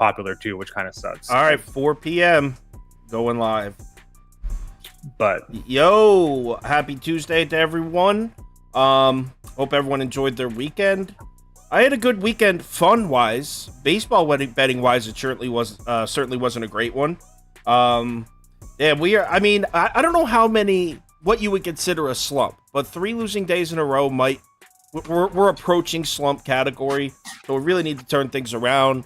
popular too, which kind of sucks. All right, 4 p.m. going live. But yo, happy Tuesday to everyone. Hope everyone enjoyed their weekend. I had a good weekend fun-wise. Baseball betting-wise, it certainly wasn't a great one. Yeah, I don't know what you would consider a slump, but 3 losing days in a row we're approaching slump category, so we really need to turn things around.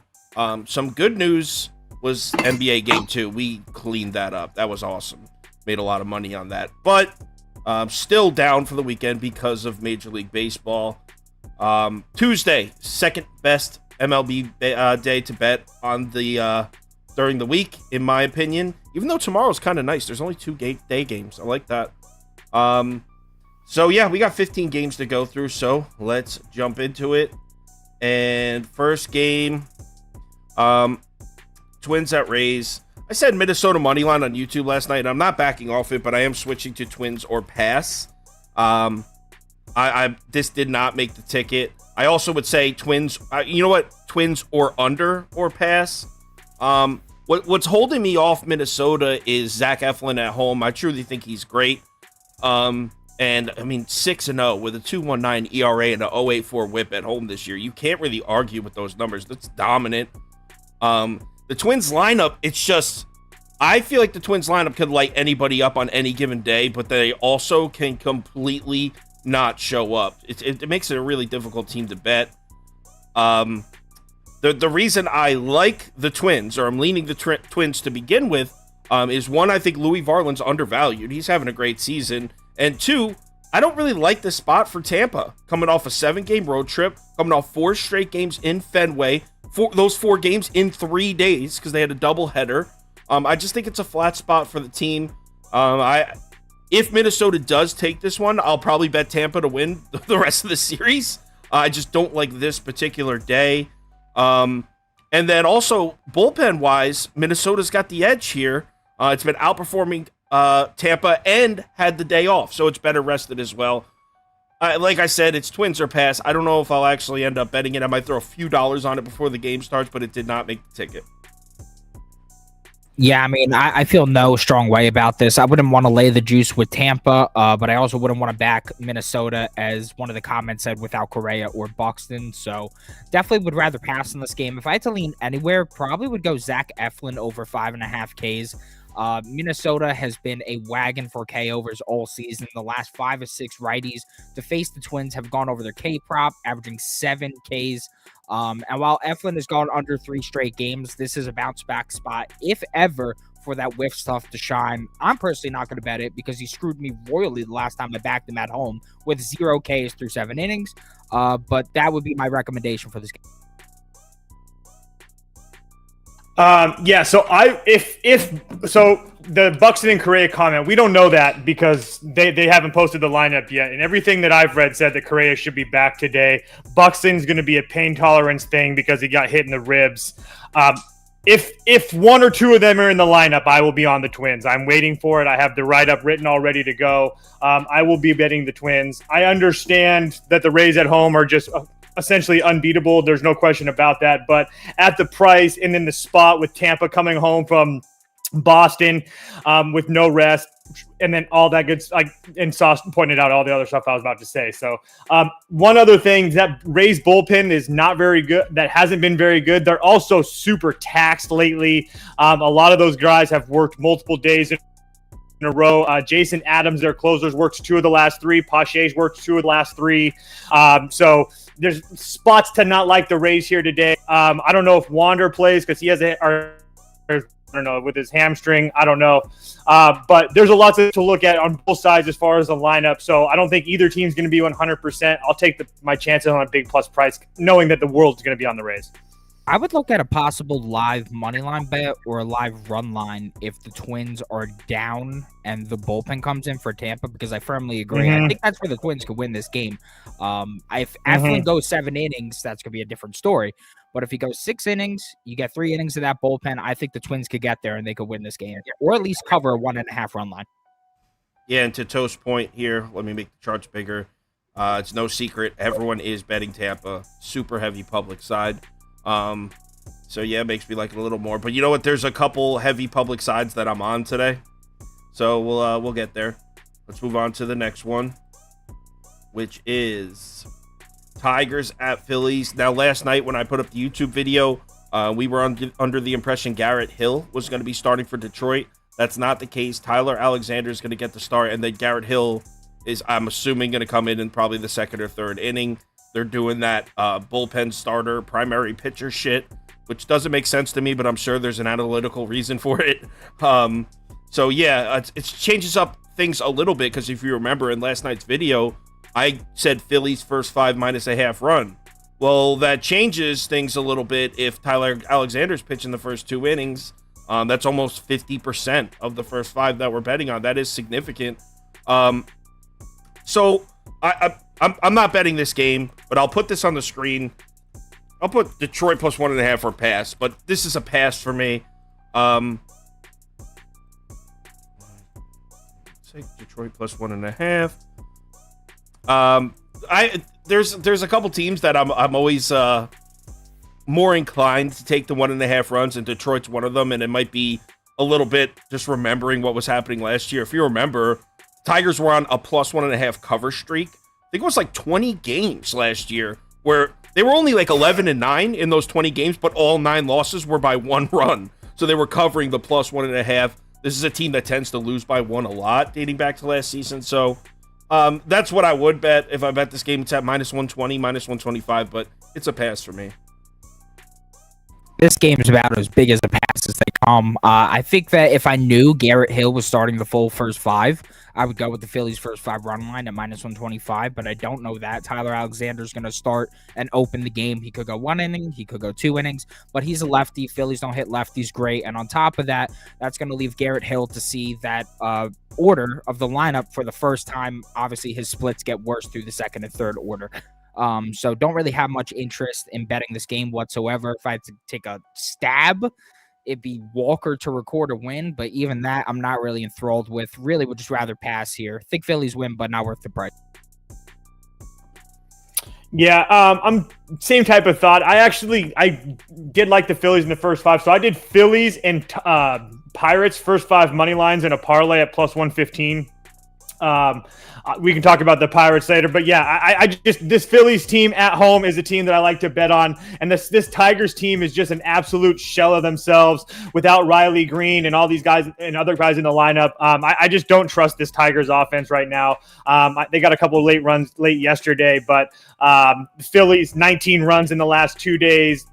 Some good news was NBA Game 2. We cleaned that up. That was awesome. Made a lot of money on that, but still down for the weekend because of Major League Baseball. Tuesday, second best MLB day to bet on the during the week, in my opinion. Even though tomorrow's kind of nice, there's only 2 day games. I like that. So yeah, we got 15 games to go through. So let's jump into it. And first game, Twins at Rays. I said Minnesota moneyline on YouTube last night. I'm not backing off it, but I am switching to Twins or pass. This did not make the ticket. I also would say Twins. You know what? Twins or under or pass. What's holding me off Minnesota is Zach Eflin at home. I truly think he's great. And I mean 6-0 with a 2.19 ERA and a 0.84 WHIP at home this year. You can't really argue with those numbers. That's dominant. The Twins lineup, it's just, I feel like the Twins lineup could light anybody up on any given day, but they also can completely not show up. It makes it a really difficult team to bet. The reason I like the Twins, or I'm leaning the Twins to begin with, is one, I think Louis Varland's undervalued. He's having a great season. And 2, I don't really like the spot for Tampa, coming off a 7-game road trip, coming off 4 straight games in Fenway, those 4 games in 3 days because they had a doubleheader. I just think it's a flat spot for the team. If Minnesota does take this one, I'll probably bet Tampa to win the rest of the series. I just don't like this particular day. And then also, bullpen-wise, Minnesota's got the edge here. It's been outperforming Tampa and had the day off, so it's better rested as well. Like I said, it's Twins or pass. I don't know if I'll actually end up betting it. I might throw a few dollars on it before the game starts, but it did not make the ticket. Yeah, I mean, I feel no strong way about this. I wouldn't want to lay the juice with Tampa, but I also wouldn't want to back Minnesota, as one of the comments said, without Correa or Buxton. So definitely would rather pass in this game. If I had to lean anywhere, probably would go Zach Eflin over 5.5 Ks. Minnesota has been a wagon for K-overs all season. The last 5 or 6 righties to face the Twins have gone over their K-prop, averaging 7 Ks. And while Eflin has gone under 3 straight games, this is a bounce-back spot, if ever, for that whiff stuff to shine. I'm personally not going to bet it because he screwed me royally the last time I backed him at home with 0 Ks through 7 innings. But that would be my recommendation for this game. So so the Buxton and Correa comment, we don't know that because they haven't posted the lineup yet, and everything that I've read said that Correa should be back today. Buxton's going to be a pain tolerance thing because he got hit in the ribs. If 1 or 2 of them are in the lineup, I will be on the Twins. I'm waiting for it. I have the write-up written all ready to go. I will be betting the Twins. I understand that the Rays at home are just essentially unbeatable. There's no question about that. But at the price and in the spot with Tampa coming home from Boston with no rest, and then all that good, and Sauce pointed out all the other stuff I was about to say. So one other thing, that Rays bullpen is not very good. That hasn't been very good. They're also super taxed lately. A lot of those guys have worked multiple days in a row. Jason Adams, their closers, works 2 of the last 3. Pache's worked 2 of the last 3. So there's spots to not like the Rays here today. I don't know if Wander plays because he has I don't know, with his hamstring. I don't know. But there's a lot to look at on both sides as far as the lineup. So I don't think either team's going to be 100%. I'll take my chances on a big plus price, knowing that the world's going to be on the Rays. I would look at a possible live money line bet or a live run line if the Twins are down and the bullpen comes in for Tampa, because I firmly agree. I think that's where the Twins could win this game. If Eflin goes 7 innings, that's going to be a different story. But if he goes 6 innings, you get 3 innings of that bullpen, I think the Twins could get there and they could win this game, or at least cover a 1.5 run line. Yeah, and to Toast's point here, let me make the charts bigger. It's no secret. Everyone is betting Tampa. Super heavy public side. So yeah, it makes me like it a little more. But you know what? There's a couple heavy public sides that I'm on today. So we'll get there. Let's move on to the next one, which is Tigers at Phillies. Now, last night when I put up the YouTube video, we were under the impression Garrett Hill was going to be starting for Detroit. That's not the case. Tyler Alexander is going to get the start, and then Garrett Hill is, I'm assuming, going to come in probably the second or third inning. They're doing that bullpen starter, primary pitcher shit, which doesn't make sense to me, but I'm sure there's an analytical reason for it. So yeah, it changes up things a little bit, because if you remember in last night's video, I said Phillies first 5 minus a half run. Well, that changes things a little bit if Tyler Alexander's pitching the first 2 innings. That's almost 50% of the first 5 that we're betting on. That is significant. So I'm not betting this game, but I'll put this on the screen. I'll put Detroit plus 1.5 for pass, but this is a pass for me. Take Detroit plus 1.5. There's a couple teams that I'm always more inclined to take the 1.5 runs, and Detroit's one of them, and it might be a little bit just remembering what was happening last year. If you remember, Tigers were on a plus 1.5 cover streak. I think it was like 20 games last year where they were only like 11-9 in those 20 games, but all 9 losses were by 1 run. So they were covering the plus 1.5. This is a team that tends to lose by 1 a lot dating back to last season. So that's what I would bet. If I bet this game, it's at minus 120, minus 125, but it's a pass for me. This game is about as big as a pass as they come. I think that if I knew Garrett Hill was starting the full first 5, I would go with the Phillies' first 5 run line at minus 125, but I don't know that. Tyler Alexander's going to start and open the game. He could go 1 inning, he could go 2 innings, but he's a lefty. Phillies don't hit lefties great, and on top of that, that's going to leave Garrett Hill to see that order of the lineup for the first time. Obviously, his splits get worse through the second and third order. So don't really have much interest in betting this game whatsoever. If I had to take a stab, it'd be Walker to record a win, but even that I'm not really enthralled with. Really would just rather pass here. Think Phillies win, but not worth the price. Yeah, I'm same type of thought. I did like the Phillies in the first 5, so I did Phillies and Pirates first 5 money lines in a parlay at plus 115. We can talk about the Pirates later, but yeah, I just, this Phillies team at home is a team that I like to bet on, and this Tigers team is just an absolute shell of themselves without Riley Green and all these guys and other guys in the lineup. I just don't trust this Tigers offense right now. They got a couple of late runs late yesterday, but the Phillies 19 runs in the last 2 days.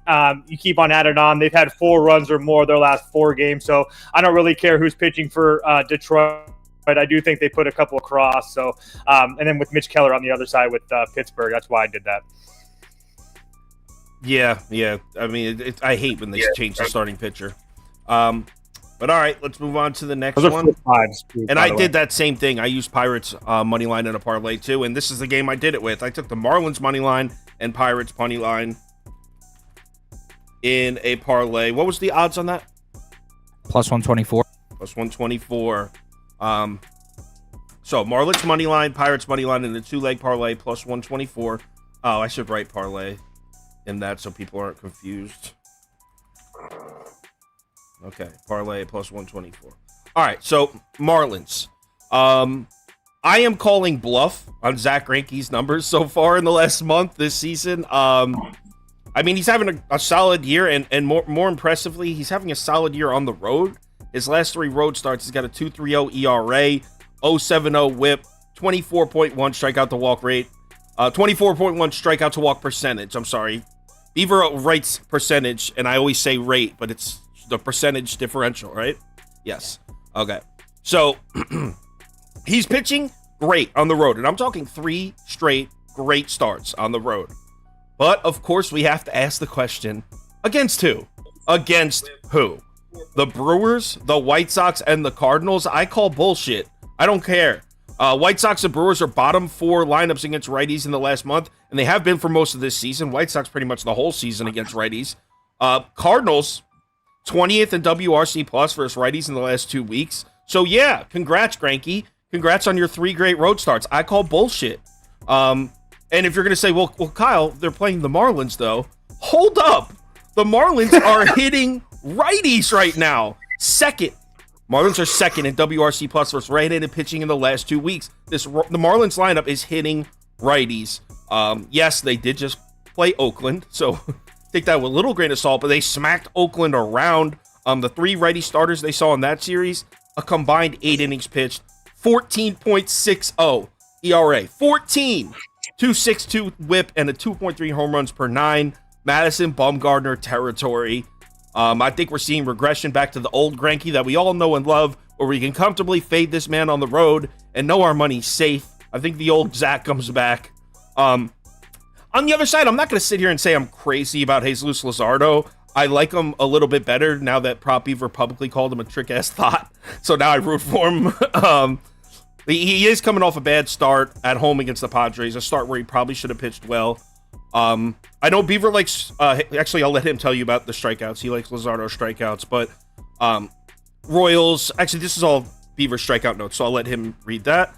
You keep on adding on. They've had 4 runs or more their last 4 games, so I don't really care who's pitching for Detroit. But I do think they put a couple across. So, and then with Mitch Keller on the other side with Pittsburgh, that's why I did that. Yeah. I mean, I hate when they change the starting pitcher. But all right, let's move on to the next one. And I did that same thing. I used Pirates money line in a parlay too, and this is the game I did it with. I took the Marlins money line and Pirates money line in a parlay. What was the odds on that? Plus 124. Plus 124. So Marlins money line, Pirates money line in the 2-leg parlay plus 124. Oh, I should write parlay in that so people aren't confused. Okay, parlay plus 124. All right, so Marlins. I am calling bluff on Zach Greinke's numbers so far in the last month this season. I mean, he's having a solid year, and more impressively, he's having a solid year on the road. His last 3 road starts, he's got a 2.30 ERA, 0.70 WHIP, 24.1 strikeout to walk rate, 24.1 strikeout to walk percentage. I'm sorry. Beaver writes percentage, and I always say rate, but it's the percentage differential, right? Yes. Okay. So he's pitching great on the road, and I'm talking 3 straight great starts on the road. But of course, we have to ask the question: against who? Against who? The Brewers, the White Sox, and the Cardinals? I call bullshit. I don't care. White Sox and Brewers are bottom 4 lineups against righties in the last month, and they have been for most of this season. White Sox pretty much the whole season against righties. Cardinals, 20th in WRC plus versus righties in the last 2 weeks. So yeah, congrats, Greinke. Congrats on your 3 great road starts. I call bullshit. And if you're going to say, well, Kyle, they're playing the Marlins, though. Hold up. The Marlins are hitting righties right now. Marlins are second in WRC plus versus right-handed pitching in the last 2 weeks. The Marlins lineup is hitting righties. Yes, they did just play Oakland, so take that with a little grain of salt, but they smacked Oakland around. The 3 righty starters they saw in that series, a combined 8 innings pitched, 14.60 ERA, 2.62 whip, and a 2.3 home runs per 9. Madison Bumgarner territory. I think we're seeing regression back to the old Greinke that we all know and love, where we can comfortably fade this man on the road and know our money's safe. I think the old Zach comes back. On the other side, I'm not going to sit here and say I'm crazy about Jesus Luzardo. I like him a little bit better now that Prop Beaver publicly called him a trick-ass thought. So now I root for him. He is coming off a bad start at home against the Padres, a start where he probably should have pitched well. I know Beaver likes, actually, I'll let him tell you about the strikeouts. He likes Luzardo strikeouts, but Royals, actually, this is all Beaver strikeout notes, so I'll let him read that.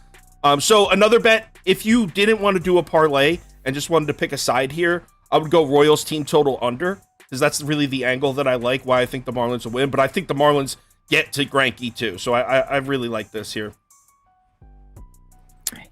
So another bet, if you didn't want to do a parlay and just wanted to pick a side here, I would go Royals team total under, because that's really the angle that I like, why I think the Marlins will win, but I think the Marlins get to Greinke too, so I really like this here.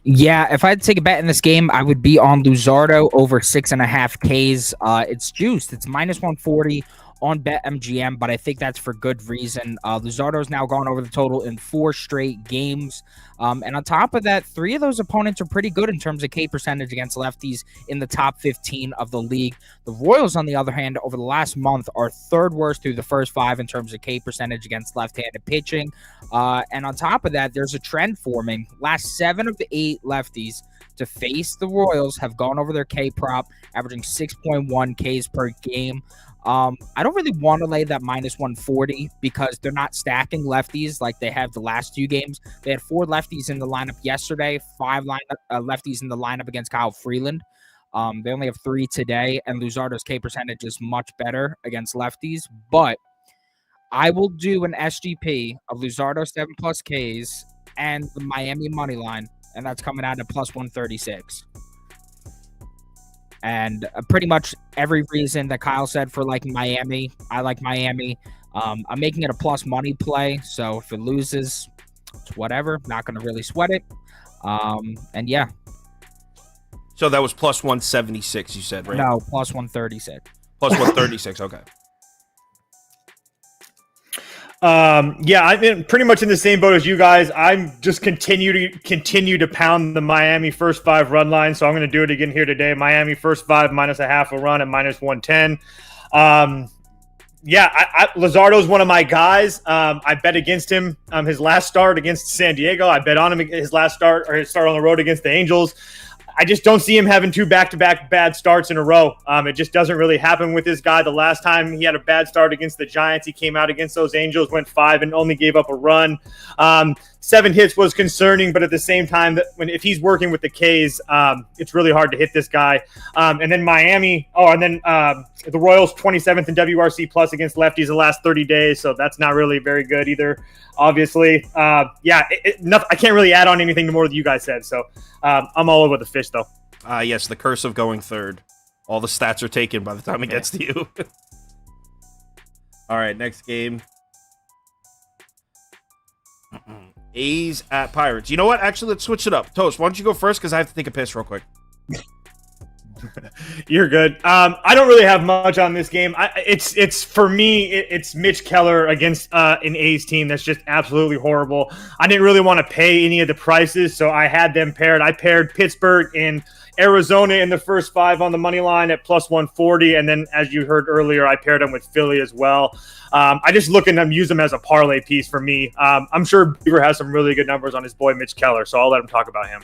Yeah, if I had to take a bet in this game, I would be on Luzardo over 6.5 Ks. It's juiced. It's minus 140 on BetMGM, but I think that's for good reason. Luzardo's now gone over the total in 4 straight games. And on top of that, 3 of those opponents are pretty good in terms of K percentage against lefties in the top 15 of the league. The Royals, on the other hand, over the last month are 3rd worst through the first 5 in terms of K percentage against left-handed pitching. And on top of that, there's a trend forming. Last 7 of the 8 lefties to face the Royals have gone over their K prop, averaging 6.1 Ks per game. I don't really want to lay that minus 140 because they're not stacking lefties like they have the last 2 games. They had 4 lefties in the lineup yesterday, 5 lefties in the lineup against Kyle Freeland. They only have 3 today, and Luzardo's K percentage is much better against lefties. But I will do an SGP of Luzardo 7+ Ks and the Miami money line, and that's coming out at plus 136. And pretty much every reason that Kyle said for liking Miami, I like Miami. I'm making it a plus money play, so if it loses, it's whatever. Not going to really sweat it. And yeah. So that was plus 176, you said, right? No, plus 136. Plus 136, okay. Yeah, I've been pretty much in the same boat as you guys. I'm just continue to pound the Miami first 5 run line. So I'm going to do it again here today. Miami first 5 minus a half a run at minus 110. Yeah, Luzardo's one of my guys. I bet against him his last start against San Diego. I bet on him his last start or his start on the road against the Angels. I just don't see him having 2 back-to-back bad starts in a row. It just doesn't really happen with this guy. The last time he had a bad start against the Giants, he came out against those Angels, went 5 and only gave up a run. 7 hits was concerning, but at the same time, if he's working with the Ks, it's really hard to hit this guy. And then Miami, the Royals 27th in WRC plus against lefties the last 30 days, so that's not really very good either, obviously. I can't really add on anything to more that you guys said, so I'm all over the fish, though. Yes, the curse of going third. All the stats are taken by the time it gets to you. All right, next game. A's at Pirates. You know what? Actually, let's switch it up. Toast, why don't you go first? Because I have to take a piss real quick. You're good. I don't really have much on this game. It's Mitch Keller against an A's team that's just absolutely horrible. I didn't really want to pay any of the prices, so I had them paired. I paired Pittsburgh and Arizona in the first 5 on the money line at plus 140, and then as you heard earlier, I paired them with Philly as well. I just look at them, use them as a parlay piece for me. I'm sure Beaver has some really good numbers on his boy Mitch Keller, so I'll let him talk about him.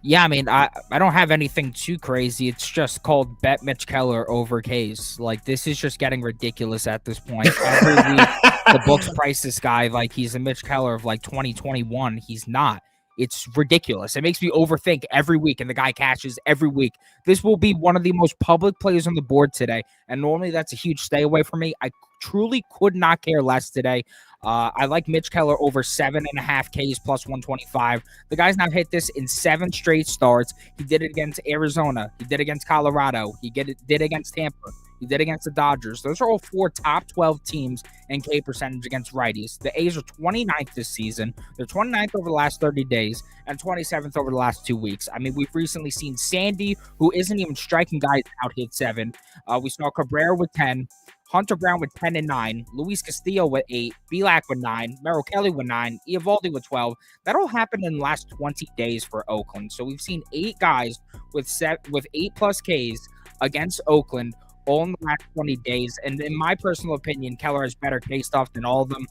Yeah, I mean, I don't have anything too crazy. It's just called Bet Mitch Keller over Case. Like, this is just getting ridiculous at this point. Every week, the books price this guy like he's a Mitch Keller of, like, 2021. He's not. It's ridiculous. It makes me overthink every week, and the guy cashes every week. This will be one of the most public plays on the board today, and normally that's a huge stay away from me. I truly could not care less today. I like Mitch Keller over 7.5 Ks plus 125. The guy's now hit this in 7 straight starts. He did it against Arizona. He did it against Colorado. He did it against Tampa. He did against the Dodgers. Those are all 4 top 12 teams in K percentage against righties. The A's are 29th this season. They're 29th over the last 30 days and 27th over the last 2 weeks. I mean, we've recently seen Sandy, who isn't even striking guys out, hit 7. We saw Cabrera with 10. Hunter Brown with 10 and 9, Luis Castillo with 8, Belak with 9, Merrill Kelly with 9, Eovaldi with 12. That all happened in the last 20 days for Oakland. So we've seen 8 guys with 8+ Ks against Oakland all in the last 20 days. And in my personal opinion, Keller has better K stuff than all of them.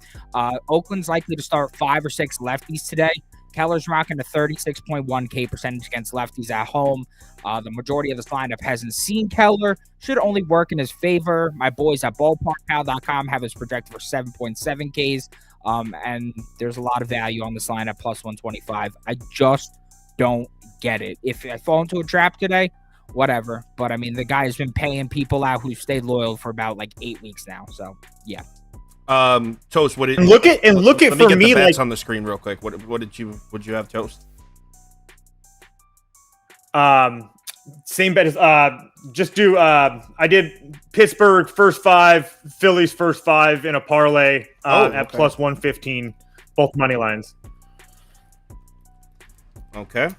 Oakland's likely to start 5 or 6 lefties today. Keller's rocking a 36.1 K percentage against lefties at home. The majority of this lineup hasn't seen Keller. Should only work in his favor. My boys at ballparkpal.com have his projected for 7.7 Ks. And there's a lot of value on this lineup, plus 125. I just don't get it. If I fall into a trap today, whatever. But I mean, the guy has been paying people out who stayed loyal for about like 8 weeks now. So yeah. Toast, what did look at for get me the bets like on the screen real quick? What did you have, Toast? same bet as just do I did Pittsburgh first 5, Phillies first 5 in a parlay at plus 115, both money lines. Okay.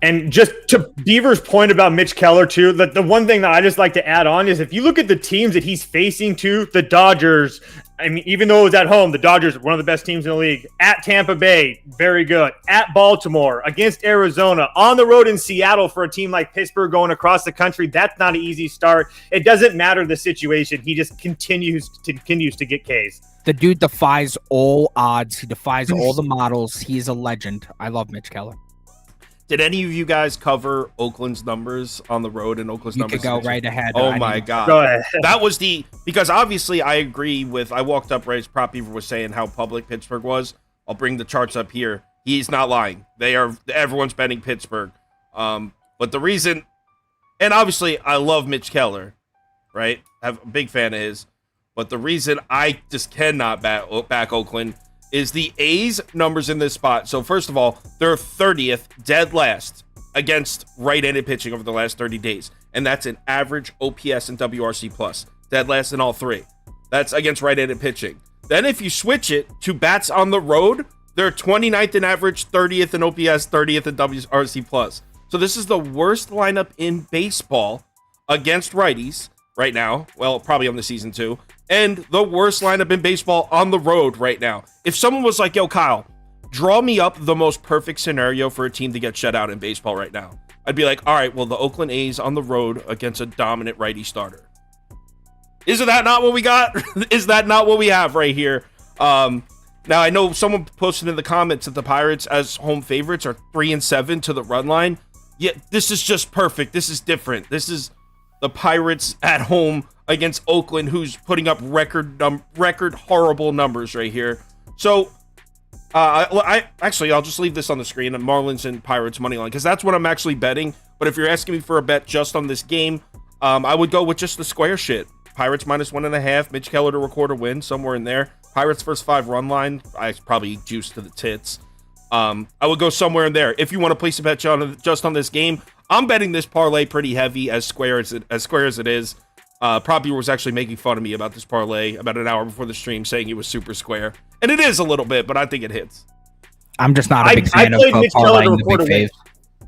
And just to Beaver's point about Mitch Keller, too, the one thing that I just like to add on is if you look at the teams that he's facing, too, the Dodgers, I mean, even though it was at home, the Dodgers are one of the best teams in the league. At Tampa Bay, very good. At Baltimore, against Arizona, on the road in Seattle for a team like Pittsburgh going across the country, that's not an easy start. It doesn't matter the situation. He just continues to get Ks. The dude defies all odds. He defies all the models. He's a legend. I love Mitch Keller. Did any of you guys cover Oakland's numbers on the road and Oakland's numbers? You could go right ahead. Oh my God. Go ahead. That was because obviously I agree with, I walked up right as Prop Beaver was saying how public Pittsburgh was. I'll bring the charts up here. He's not lying. Everyone's betting Pittsburgh. But the reason, and obviously I love Mitch Keller, right? I'm a big fan of his. But the reason I just cannot back Oakland is the A's numbers in this spot. So first of all, they're 30th, dead last against right-handed pitching over the last 30 days. And that's an average OPS and WRC plus. Dead last in all 3. That's against right-handed pitching. Then if you switch it to bats on the road, they're 29th in average, 30th in OPS, 30th in WRC plus. So this is the worst lineup in baseball against righties right now. Well, probably on the season too. And the worst lineup in baseball on the road right now. If someone was like, yo, Kyle, draw me up the most perfect scenario for a team to get shut out in baseball right now, I'd be like, all right, well, the Oakland A's on the road against a dominant righty starter. Isn't that not what we got? Is that not what we have right here? Now, I know someone posted in the comments that the Pirates as home favorites are 3-7 to the run line. Yeah, this is just perfect. This is different. This is the Pirates at home against Oakland, who's putting up record horrible numbers right here. So, I'll just leave this on the screen, Marlins and Pirates money line, because that's what I'm actually betting. But if you're asking me for a bet just on this game, I would go with just the square shit. Pirates -1.5, Mitch Keller to record a win, somewhere in there. Pirates first 5 run line, I probably juiced to the tits. I would go somewhere in there. If you want to place a bet just on this game, I'm betting this parlay pretty heavy, as square as it is. Prop Beaver was actually making fun of me about this parlay about an hour before the stream, saying it was super square. And it is a little bit, but I think it hits. I'm just not a big fan of parlaying the big faves.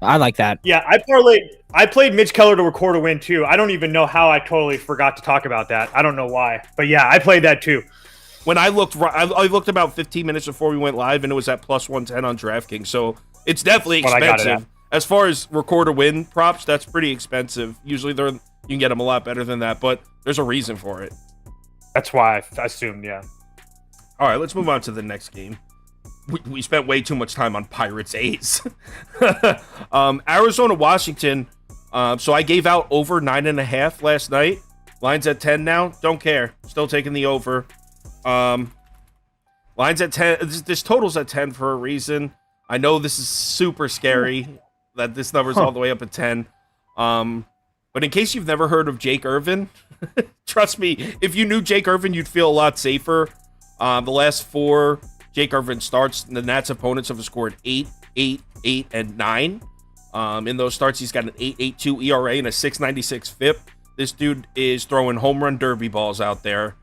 I like that. Yeah, I played Mitch Keller to record a win too. I don't even know how I totally forgot to talk about that. I don't know why. But yeah, I played that too. When I looked about 15 minutes before we went live, and it was at plus 110 on DraftKings. So it's definitely expensive. As far as record a win props, that's pretty expensive. Usually you can get them a lot better than that, but there's a reason for it. That's why I assumed, yeah. All right, let's move on to the next game. We spent way too much time on Pirates A's. Arizona, Washington. So I gave out over 9.5 last night. Line's at 10 now. Don't care. Still taking the over. Line's at 10. This total's at 10 for a reason. I know this is super scary that this number's all the way up at 10. But in case you've never heard of Jake Irvin, trust me, if you knew Jake Irvin, you'd feel a lot safer. The last 4 Jake Irvin starts, the Nats opponents have scored 8, 8, 8, and 9. In those starts, he's got an 8.82 ERA and a 6.96 FIP. This dude is throwing home run derby balls out there.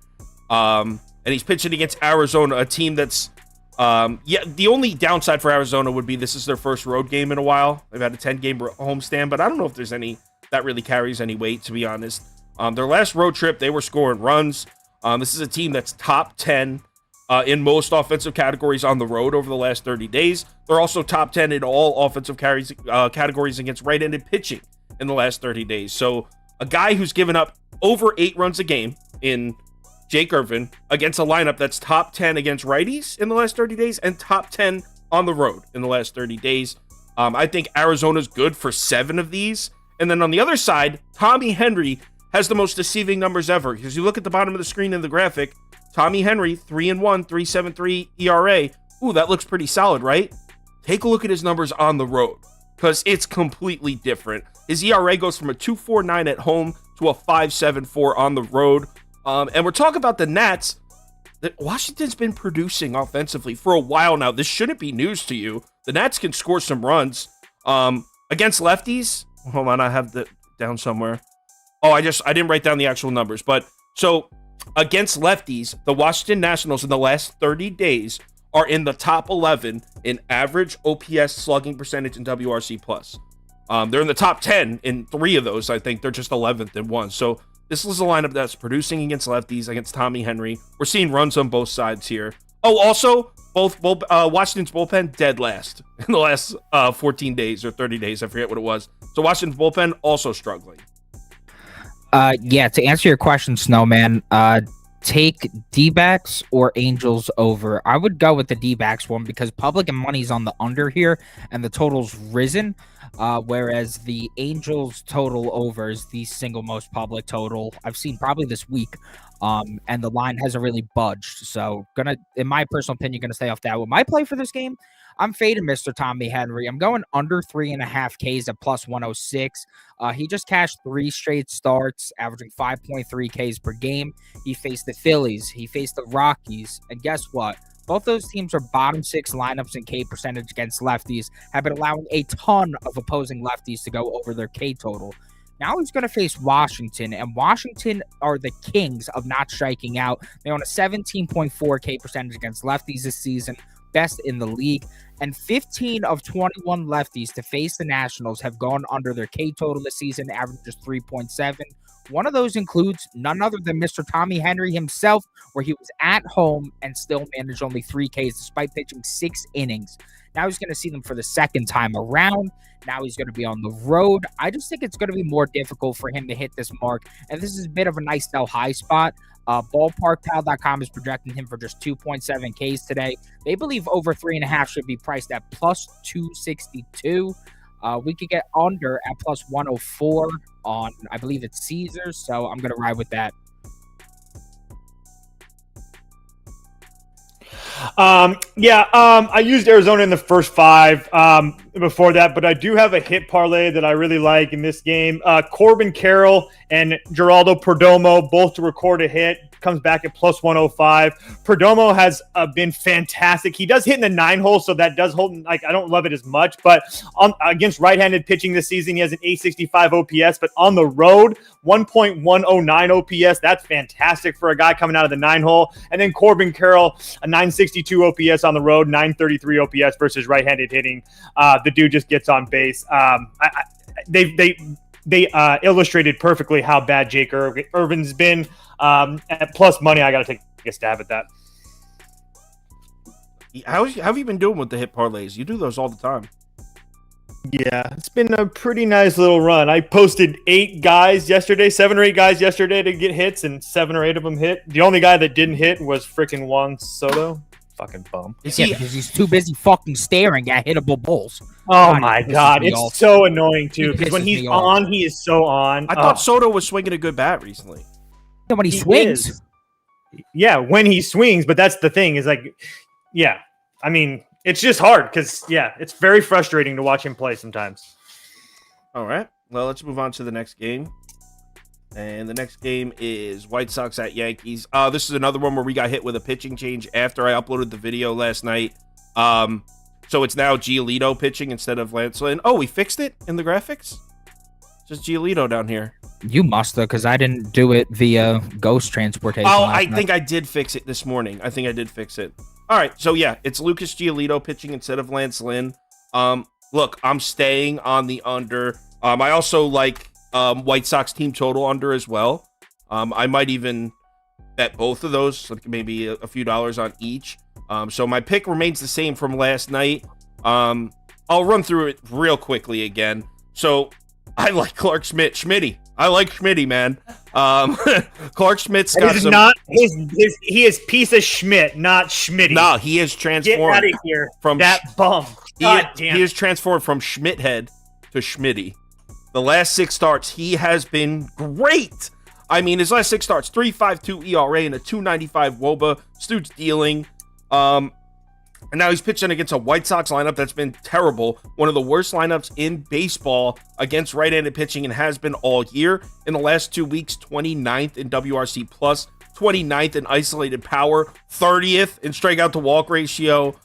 And he's pitching against Arizona, a team that's, the only downside for Arizona would be this is their first road game in a while. They've had a 10-game homestand, but I don't know if there's any that really carries any weight, to be honest. Their last road trip, they were scoring runs. This is a team that's top 10 in most offensive categories on the road over the last 30 days. They're also top 10 in all offensive categories against right-handed pitching in the last 30 days. So a guy who's given up over 8 runs a game in Jake Irvin against a lineup that's top 10 against righties in the last 30 days and top 10 on the road in the last 30 days. I think Arizona's good for 7 of these. And then on the other side, Tommy Henry has the most deceiving numbers ever. Because you look at the bottom of the screen in the graphic, Tommy Henry, 3-1, 3.73 ERA. Ooh, that looks pretty solid, right? Take a look at his numbers on the road, because it's completely different. His ERA goes from a 2.49 at home to a 5.74 on the road. And we're talking about the Nats. Washington's been producing offensively for a while now. This shouldn't be news to you. The Nats can score some runs. Against lefties, hold on, I have that down somewhere. Oh, I didn't write down the actual numbers. But so against lefties, the Washington Nationals in the last 30 days are in the top 11 in average OPS slugging percentage and WRC plus. They're in the top 10 in 3 of those. I think they're just 11th in 1. So this is a lineup that's producing against lefties, against Tommy Henry. We're seeing runs on both sides here. Oh, also, both Washington's bullpen dead last in the last 14 days or 30 days. I forget what it was. So Washington's bullpen also struggling. Yeah, to answer your question, Snowman, take D-backs or Angels over. I would go with the D-backs one because public and money's on the under here and the total's risen, whereas the Angels total over is the single most public total I've seen probably this week, and the line hasn't really budged. So in my personal opinion, gonna stay off that. With my play for this game, I'm fading Mr. Tommy Henry. I'm going under 3.5 Ks at plus 106. He just cashed 3 straight starts, averaging 5.3 Ks per game. He faced the Phillies. He faced the Rockies. And guess what? Both those teams are bottom 6 lineups in K percentage against lefties, have been allowing a ton of opposing lefties to go over their K total. Now he's going to face Washington, and Washington are the kings of not striking out. They own a 17.4 K percentage against lefties this season, best in the league, and 15 of 21 lefties to face the Nationals have gone under their K total this season, averaging just 3.7. One of those includes none other than Mr. Tommy Henry himself, where he was at home and still managed only 3 Ks despite pitching 6 innings. Now he's going to see them for the second time around. Now he's going to be on the road. I just think it's going to be more difficult for him to hit this mark, and this is a bit of a nice sell high spot. Ballparkpal.com is projecting him for just 2.7 Ks today. They believe over 3.5 should be priced at plus 262. We could get under at plus 104 on, I believe it's Caesars, so I'm going to ride with that. I used Arizona in the first 5 before that, but I do have a hit parlay that I really like in this game. Corbin Carroll and Geraldo Perdomo both to record a hit. Comes back at plus 105. Perdomo has been fantastic. He does hit in the 9 hole, so that does hold. I don't love it as much, but against right-handed pitching this season, he has an 865 OPS. But on the road, 1.109 OPS. That's fantastic for a guy coming out of the 9 hole. And then Corbin Carroll, a 962 OPS on the road, 933 OPS versus right-handed hitting. The dude just gets on base. They illustrated perfectly how bad Jake Irvin's been. At plus money, I got to take a stab at that. How have you been doing with the hit parlays? You do those all the time. Yeah, it's been a pretty nice little run. I posted 7 or 8 guys yesterday to get hits, and 7 or 8 of them hit. The only guy that didn't hit was freaking Juan Soto. Fucking bum. Because he's too busy fucking staring at hittable balls. Oh my God, it's so annoying too. Because when he's on, he is so on. I thought Soto was swinging a good bat recently. Yeah, when he swings. Yeah, when he swings, but that's the thing is I mean, it's just hard because it's very frustrating to watch him play sometimes. All right, well, let's move on to the next game. And the next game is White Sox at Yankees. This is another one where we got hit with a pitching change after I uploaded the video last night. So it's now Giolito pitching instead of Lance Lynn. Oh, we fixed it in the graphics? Just Giolito down here. You must have, because I didn't do it via ghost transportation. Oh, last I night. think I did fix it this morning. I think I did fix it. All right, so yeah, it's Lucas Giolito pitching instead of Lance Lynn. Look, I'm staying on the under. I also like White Sox team total under as well. I might even bet both of those, like maybe a few dollars on each. So my pick remains the same from last night. I'll run through it real quickly again. So I like Clark Schmitty. I like Schmitty, man. Clark Schmidt's got some. Not he is piece of Schmidt, not Schmitty. No, he is Get transformed out of here from that bum. God damn. He is transformed from Schmidt-head to Schmitty. The last 6 starts, he has been great. I mean, his last 6 starts, 3.52 ERA and a 2.95 WOBA. Dude's dealing. And now he's pitching against a White Sox lineup that's been terrible. One of the worst lineups in baseball against right-handed pitching and has been all year. In the last 2 weeks, 29th in WRC+, 29th in isolated power, 30th in strikeout to walk ratio.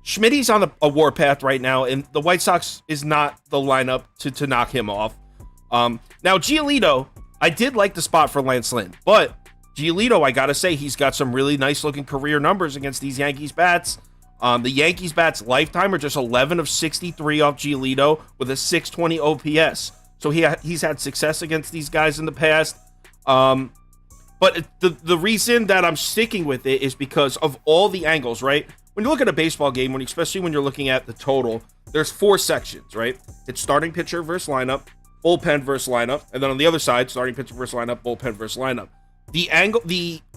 Schmitty's on a warpath right now, and the White Sox is not the lineup to knock him off. Now, Giolito, I did like the spot for Lance Lynn, but Giolito, I gotta say, he's got some really nice-looking career numbers against these Yankees bats. The Yankees bats lifetime are just 11 of 63 off Giolito with a 620 OPS. So he's had success against these guys in the past. But the reason that I'm sticking with it is because of all the angles, right? When you look at a baseball game, especially when you're looking at the total, there's 4 sections, right? It's starting pitcher versus lineup, bullpen versus lineup, and then on the other side, starting pitcher versus lineup, bullpen versus lineup.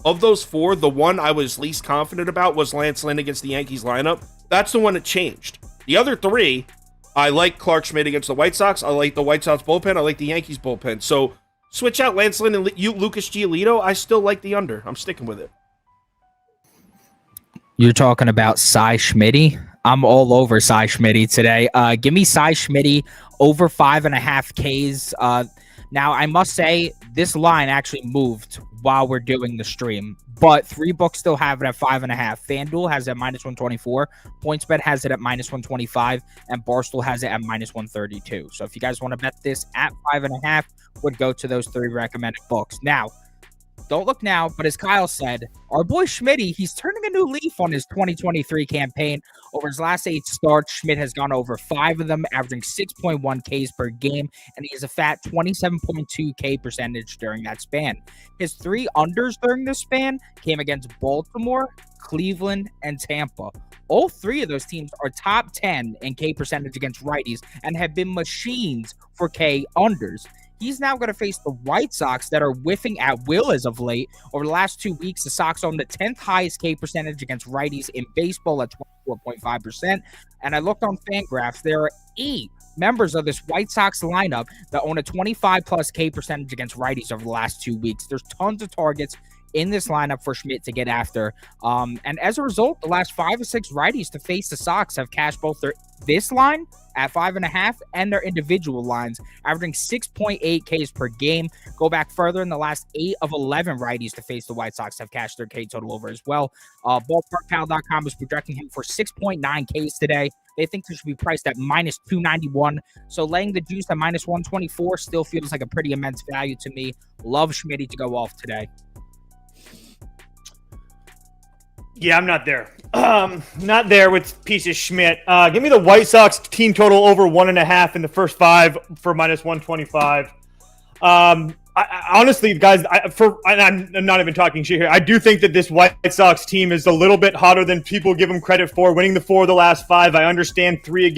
Of those 4, the one I was least confident about was Lance Lynn against the Yankees lineup. That's the one that changed. The other 3, I like Clark Schmidt against the White Sox. I like the White Sox bullpen. I like the Yankees bullpen. So switch out Lance Lynn and Lucas Giolito. I still like the under. I'm sticking with it. You're talking about Cy Schmitty. I'm all over Cy Schmitty today. Give me Cy Schmitty over 5.5 Ks. Now, I must say, this line actually moved while we're doing the stream, but 3 books still have it at 5.5. FanDuel has it at -124, PointsBet has it at -125, and Barstool has it at -132. So if you guys want to bet this at 5.5, would go to those 3 recommended books. Now, don't look now, but as Kyle said, our boy Schmitty, he's turning a new leaf on his 2023 campaign. Over his last 8 starts, Schmidt has gone over 5 of them, averaging 6.1 Ks per game, and he has a fat 27.2 K percentage during that span. His 3 unders during this span came against Baltimore, Cleveland, and Tampa. All 3 of those teams are top 10 in K percentage against righties and have been machines for K unders. He's now going to face the White Sox that are whiffing at will as of late. Over the last 2 weeks, the Sox own the 10th highest K percentage against righties in baseball at 24.5%. And I looked on FanGraphs. There are 8 members of this White Sox lineup that own a 25-plus K percentage against righties over the last 2 weeks. There's tons of targets in this lineup for Schmidt to get after. And as a result, the last 5 or 6 righties to face the Sox have cashed both this line at 5.5 and their individual lines, averaging 6.8 Ks per game. Go back further, in the last 8 of 11 righties to face the White Sox have cashed their K total over as well. BallparkPal.com is projecting him for 6.9 Ks today. They think this should be priced at -291. So laying the juice at -124 still feels like a pretty immense value to me. Love Schmitty to go off today. Yeah, I'm not there. Not there with piece of Schmidt. Give me the White Sox team total over 1.5 in the first 5 for -125. Honestly, guys, I'm not even talking shit here. I do think that this White Sox team is a little bit hotter than people give them credit for. Winning the 4 of the last 5, I understand 3 of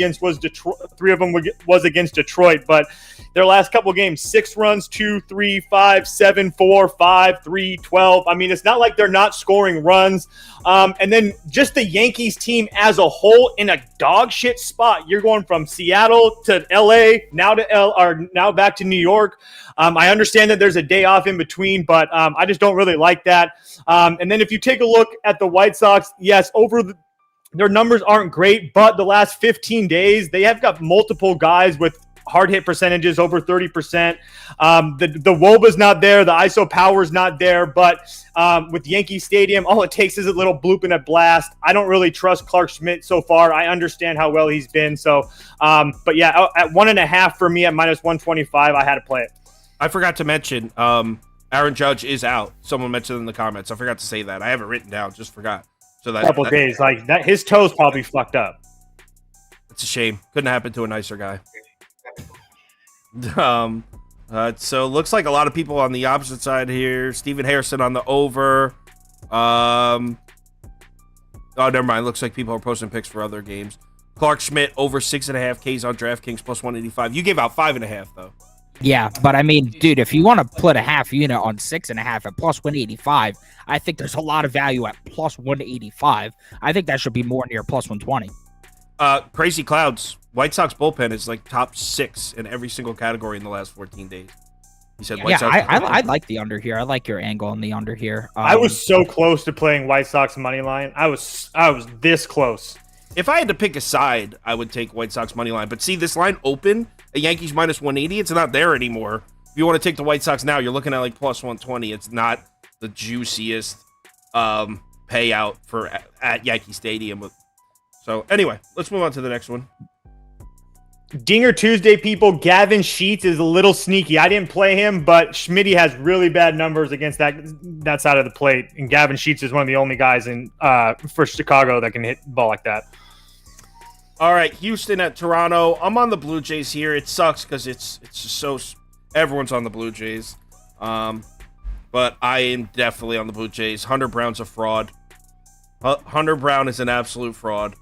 them was against Detroit, but their last couple games, 6 runs, 2, 3, 5, 7, 4, 5, 3, 12. I mean, it's not like they're not scoring runs. And then just the Yankees team as a whole in a dog shit spot. You're going from Seattle to LA, now back to New York. I understand that there's a day off in between, but I just don't really like that. And then if you take a look at the White Sox, yes, their numbers aren't great, but the last 15 days, they have got multiple guys with hard hit percentages over 30%. The WOBA's not there. The ISO power's not there. But with Yankee Stadium, all it takes is a little bloop and a blast. I don't really trust Clark Schmidt so far. I understand how well he's been. So, but yeah, at 1.5 for me at -125, I had to play it. I forgot to mention, Aaron Judge is out. Someone mentioned in the comments. I forgot to say that. I have it written down. Just forgot. So that Couple days like that, his toes probably fucked up. It's a shame. Couldn't happen to a nicer guy. So it looks like a lot of people on the opposite side here. Steven Harrison on the over. Oh, never mind. Looks like people are posting picks for other games. Clark Schmidt over 6.5 Ks on DraftKings plus 185. You gave out 5.5 though. Yeah, but I mean, dude, if you want to put a half unit on 6.5 at plus 185, I think there's a lot of value at plus 185. I think that should be more near plus 120. Crazy Clouds. White Sox bullpen is like top 6 in every single category in the last 14 days. He said White Sox. I like the under here. I like your angle on the under here. I was so close to playing White Sox money line. I was this close. If I had to pick a side, I would take White Sox money line. But see, this line open at Yankees minus 180. It's not there anymore. If you want to take the White Sox now, you're looking at like plus 120. It's not the juiciest payout for at Yankee Stadium. So anyway, let's move on to the next one. Dinger Tuesday, people. Gavin Sheets is a little sneaky. I didn't play him, but Schmitty has really bad numbers against that side of the plate, and Gavin Sheets is one of the only guys for Chicago that can hit the ball like that. All right, Houston at Toronto. I'm on the Blue Jays here. It sucks because it's just so everyone's on the Blue Jays, but I am definitely on the Blue Jays. Hunter Brown's a fraud. Hunter Brown is an absolute fraud.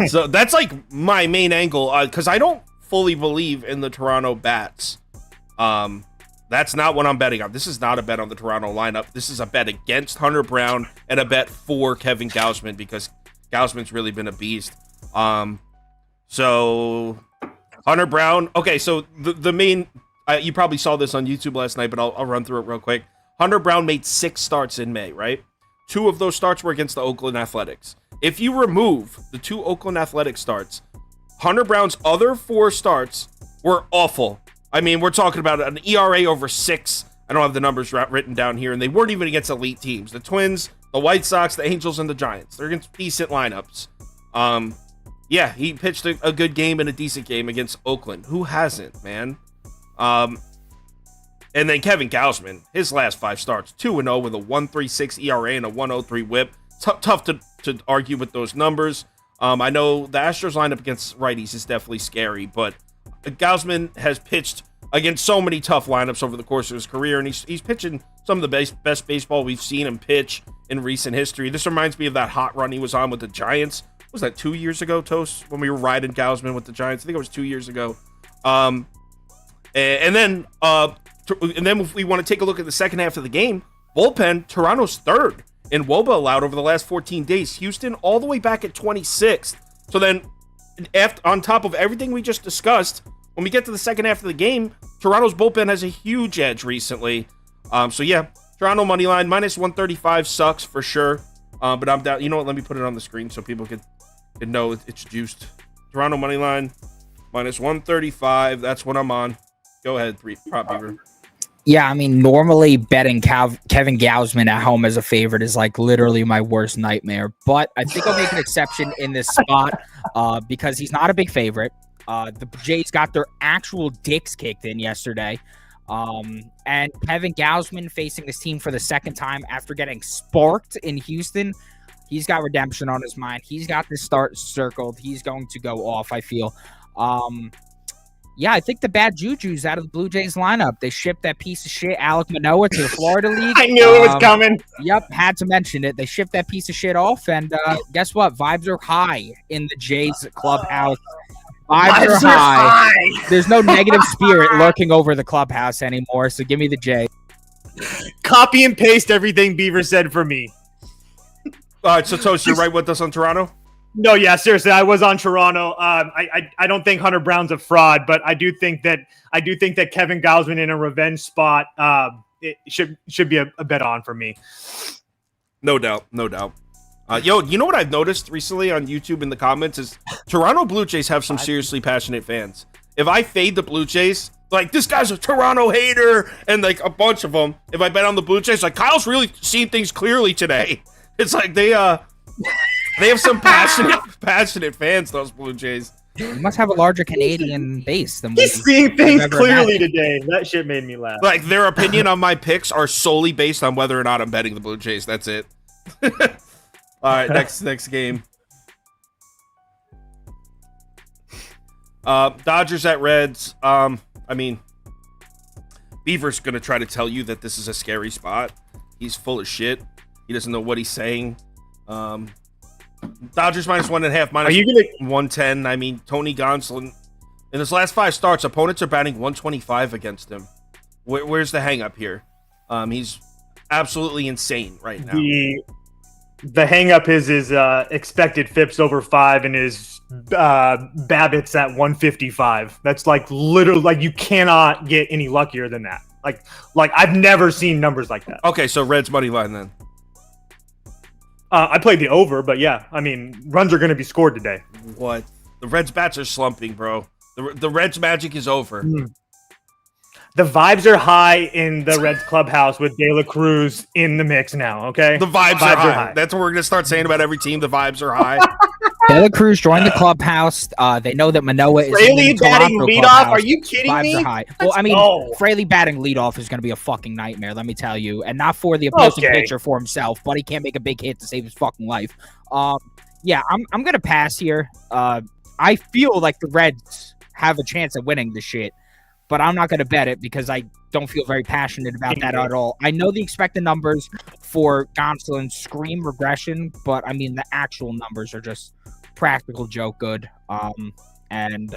So that's like my main angle because I don't fully believe in the Toronto bats. That's not what I'm betting on. This is not a bet on the Toronto lineup. This is a bet against Hunter Brown and a bet for Kevin Gausman because Gausman's really been a beast. So Hunter Brown. Okay, so the main you probably saw this on YouTube last night, but I'll run through it real quick. Hunter Brown made 6 starts in May, right? 2 of those starts were against the Oakland Athletics. If you remove the 2 Oakland Athletics starts, Hunter Brown's other 4 starts were awful. I mean, we're talking about an ERA over 6. I don't have the numbers written down here, and they weren't even against elite teams. The Twins, the White Sox, the Angels, and the Giants. They're against decent lineups. Yeah, he pitched a good game and a decent game against Oakland. Who hasn't, man? And then Kevin Gausman, his last 5 starts, 2-0 with a 1.36 ERA and a 1.03 WHIP. Tough to argue with those numbers. I know the Astros lineup against righties is definitely scary, but Gausman has pitched against so many tough lineups over the course of his career, and he's pitching some of the best baseball we've seen him pitch in recent history. This reminds me of that hot run he was on with the Giants. Was that 2 years ago, Toast, when we were riding Gausman with the Giants? I think it was 2 years ago. And then if we want to take a look at the second half of the game, bullpen, Toronto's 3rd in WOBA allowed over the last 14 days. Houston all the way back at 26th. So then, on top of everything we just discussed, when we get to the second half of the game, Toronto's bullpen has a huge edge recently. So yeah, Toronto money line minus 135 sucks for sure. But I'm down. You know what? Let me put it on the screen so people can know it's juiced. Toronto money line minus 135. That's what I'm on. Go ahead, Prop Beaver. Yeah, I mean, normally betting Kevin Gausman at home as a favorite is like literally my worst nightmare. But I think I'll make an exception in this spot because he's not a big favorite. The Jays got their actual dicks kicked in yesterday. And Kevin Gausman facing this team for the second time after getting sparked in Houston. He's got redemption on his mind. He's got this start circled. He's going to go off, I feel. Yeah, I think the bad juju's out of the Blue Jays lineup. They shipped that piece of shit Alek Manoah to the Florida League. I knew it was coming. Yep, had to mention it. They shipped that piece of shit off, and guess what? Vibes are high in the Jays clubhouse. Vibes are high. There's no negative spirit lurking over the clubhouse anymore, so give me the Jays. Copy and paste everything Beaver said for me. All right, so Toast, you're right with us on Toronto? No, yeah, seriously, I was on Toronto. I don't think Hunter Brown's a fraud, but I do think that Kevin Gausman in a revenge spot it should be a bet on for me. No doubt. Yo, you know what I've noticed recently on YouTube in the comments is Toronto Blue Jays have some seriously passionate fans. If I fade the Blue Jays, like, this guy's a Toronto hater, and like a bunch of them, if I bet on the Blue Jays, like, Kyle's really seeing things clearly today. It's like they have some passionate fans, those Blue Jays. You must have a larger Canadian base than He's seeing things clearly today. That shit made me laugh. Like, their opinion on my picks are solely based on whether or not I'm betting the Blue Jays. That's it. All right, next game. Dodgers at Reds. I mean, Beaver's gonna try to tell you that this is a scary spot. He's full of shit. He doesn't know what he's saying. Dodgers -1.5, minus 110. I mean, Tony Gonsolin, in his last 5 starts, opponents are batting 125 against him. Where's the hang up here? He's absolutely insane right now. The hang up is his expected FIPS over 5 and his BABIP's at 155. That's like literally, like, you cannot get any luckier than that. Like I've never seen numbers like that. Okay, so Reds money line then. I played the over, but yeah, I mean, runs are going to be scored today. What? The Reds bats are slumping, bro. The Reds magic is over. The vibes are high in the Reds clubhouse with De La Cruz in the mix now, okay? The vibes are high. That's what we're going to start saying about every team. The vibes are high. De La Cruz joined the clubhouse. They know that Manoah is Fraley batting leadoff? Are you kidding Vibes me? are high. Well, I mean, Fraley batting leadoff is going to be a fucking nightmare, let me tell you. And not for the opposing pitcher, for himself, but he can't make a big hit to save his fucking life. Yeah, I'm going to pass here. I feel like the Reds have a chance of winning this shit, but I'm not going to bet it because I don't feel very passionate about that at all. I know the expected numbers for Gonsolin scream regression, but I mean, the actual numbers are just practical joke good. And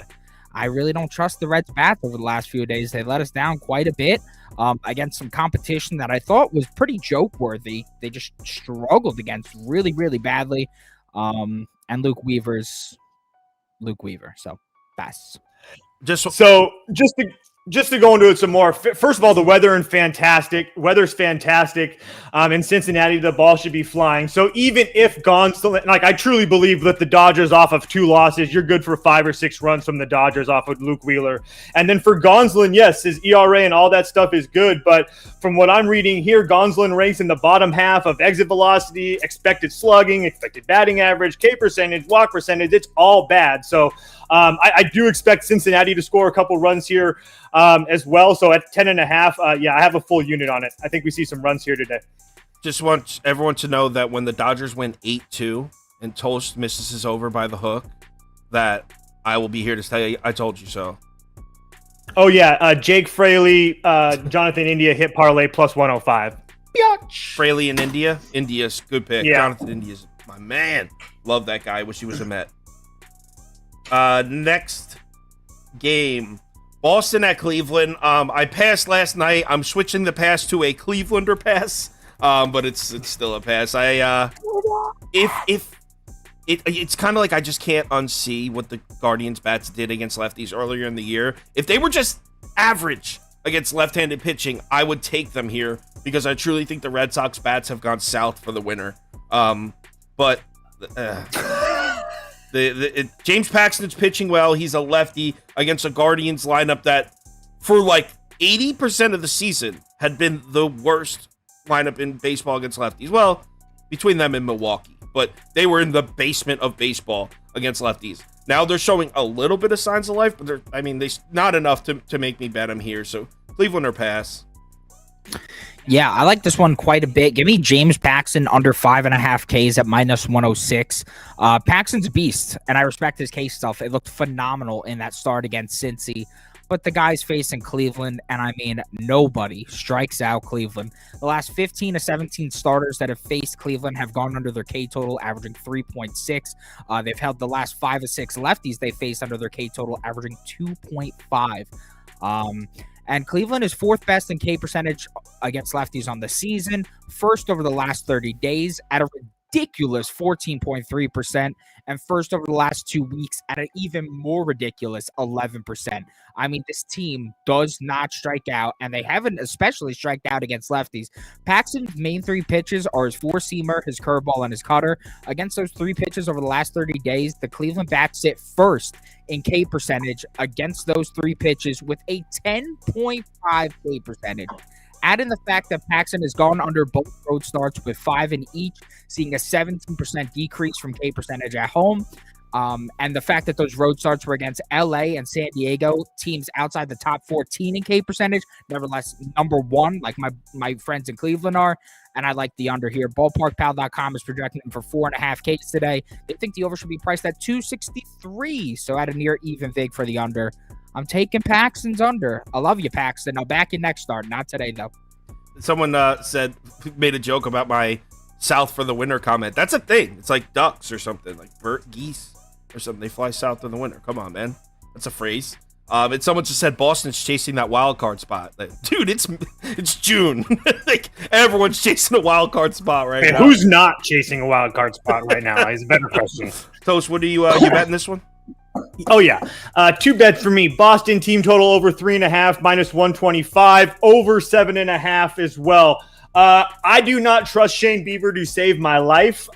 I really don't trust the Reds bats over the last few days. They let us down quite a bit against some competition that I thought was pretty joke worthy. They just struggled against really, really badly. And Luke Weaver's Luke Weaver. So pass. Just to go into it some more. First of all, the weather's fantastic. In Cincinnati, the ball should be flying. So even if Gonsolin, like, I truly believe that the Dodgers off of 2 losses, you're good for 5 or 6 runs from the Dodgers off of Luke Wheeler. And then for Gonsolin, yes, his ERA and all that stuff is good. But from what I'm reading here, Gonsolin ranks in the bottom half of exit velocity, expected slugging, expected batting average, K percentage, walk percentage. It's all bad. So I do expect Cincinnati to score a couple runs here as well. So at 10.5, yeah, I have a full unit on it. I think we see some runs here today. Just want everyone to know that when the Dodgers win 8-2 and Toast misses his over by the hook, that I will be here to tell you I told you so. Oh, yeah. Jake Fraley, Jonathan India hit parlay plus 105. Biatch. Fraley in India. India's good pick. Yeah. Jonathan India's my man. Love that guy. Wish he was a Met. Next game, Boston at Cleveland. I passed last night. I'm switching the pass to a Clevelander pass, but it's still a pass. It's kind of like I just can't unsee what the Guardians bats did against lefties earlier in the year. If they were just average against left-handed pitching, I would take them here because I truly think the Red Sox bats have gone south for the winter. But James Paxton's pitching well. He's a lefty against a Guardians lineup that, for like 80% of the season, had been the worst lineup in baseball against lefties. Well, between them and Milwaukee, but they were in the basement of baseball against lefties. Now they're showing a little bit of signs of life, but they're not enough to make me bet them here. So Cleveland or pass. Yeah, I like this one quite a bit. Give me James Paxton under 5.5 Ks at minus 106. Paxton's a beast, and I respect his K stuff. It looked phenomenal in that start against Cincy. But the guy's facing Cleveland, and I mean, nobody strikes out Cleveland. The last 15 to 17 starters that have faced Cleveland have gone under their K total, averaging 3.6. They've held the last 5 or 6 lefties they faced under their K total, averaging 2.5. And Cleveland is 4th best in K percentage against lefties on the season, 1st over the last 30 days at a ridiculous 14.3%, and first over the last 2 weeks at an even more ridiculous 11%. I mean, this team does not strike out, and they haven't especially striked out against lefties. Paxton's main 3 pitches are his four-seamer, his curveball, and his cutter. Against those 3 pitches over the last 30 days, the Cleveland bats sit first in K percentage against those 3 pitches with a 10.5 K percentage. Add in the fact that Paxton has gone under both road starts with 5 in each, seeing a 17% decrease from K percentage at home. And the fact that those road starts were against LA and San Diego, teams outside the top 14 in K percentage, nevertheless, number 1, like my friends in Cleveland are. And I like the under here. Ballparkpal.com is projecting them for 4.5 Ks today. They think the over should be priced at 263, so at a near even vig for the under. I'm taking Paxton's under. I love you, Paxton. I'll back you next start. Not today, though. Someone made a joke about my south for the winter comment. That's a thing. It's like ducks or something, like geese or something. They fly south in the winter. Come on, man. That's a phrase. And someone just said Boston's chasing that wild card spot. Like, dude, it's June. Like, everyone's chasing a wild card spot right now. Who's not chasing a wild card spot right now? Is a better question. Toast, what are you betting this one? Oh, yeah. 2 bets for me. Boston team total over 3.5, -125, over 7.5 as well. I do not trust Shane Bieber to save my life.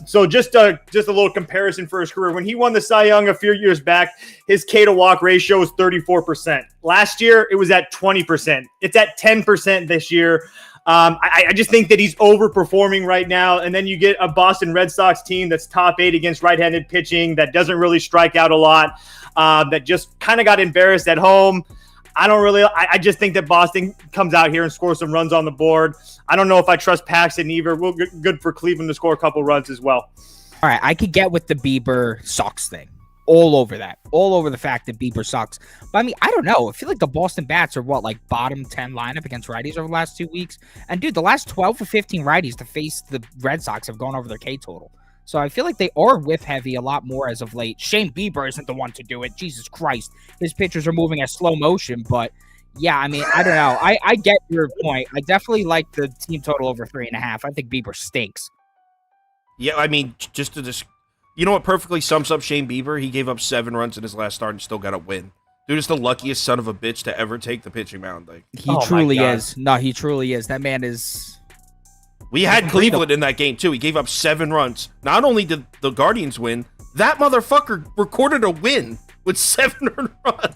So just a little comparison for his career. When he won the Cy Young a few years back, his K to walk ratio was 34%. Last year, it was at 20%. It's at 10% this year. I just think that he's overperforming right now. And then you get a Boston Red Sox team that's top 8 against right-handed pitching, that doesn't really strike out a lot, that just kind of got embarrassed at home. I just think that Boston comes out here and scores some runs on the board. I don't know if I trust Paxton either. We'll get good for Cleveland to score a couple runs as well. All right, I could get with the Bieber sucks thing. All over that. All over the fact that Bieber sucks. But I mean, I don't know. I feel like the Boston Bats are bottom 10 lineup against righties over the last 2 weeks. And dude, the last 12 or 15 righties to face the Red Sox have gone over their K total. So I feel like they are whiff heavy a lot more as of late. Shane Bieber isn't the one to do it. Jesus Christ. His pitchers are moving at slow motion. But yeah, I mean, I don't know. I get your point. I definitely like the team total over 3.5. I think Bieber stinks. Yeah, I mean, you know what perfectly sums up Shane Bieber? He gave up 7 runs in his last start and still got a win. Dude is the luckiest son of a bitch to ever take the pitching mound. Like, he truly is. No, he truly is. That man is. We had Cleveland in that game, too. He gave up 7 runs. Not only did the Guardians win, that motherfucker recorded a win with 7 runs.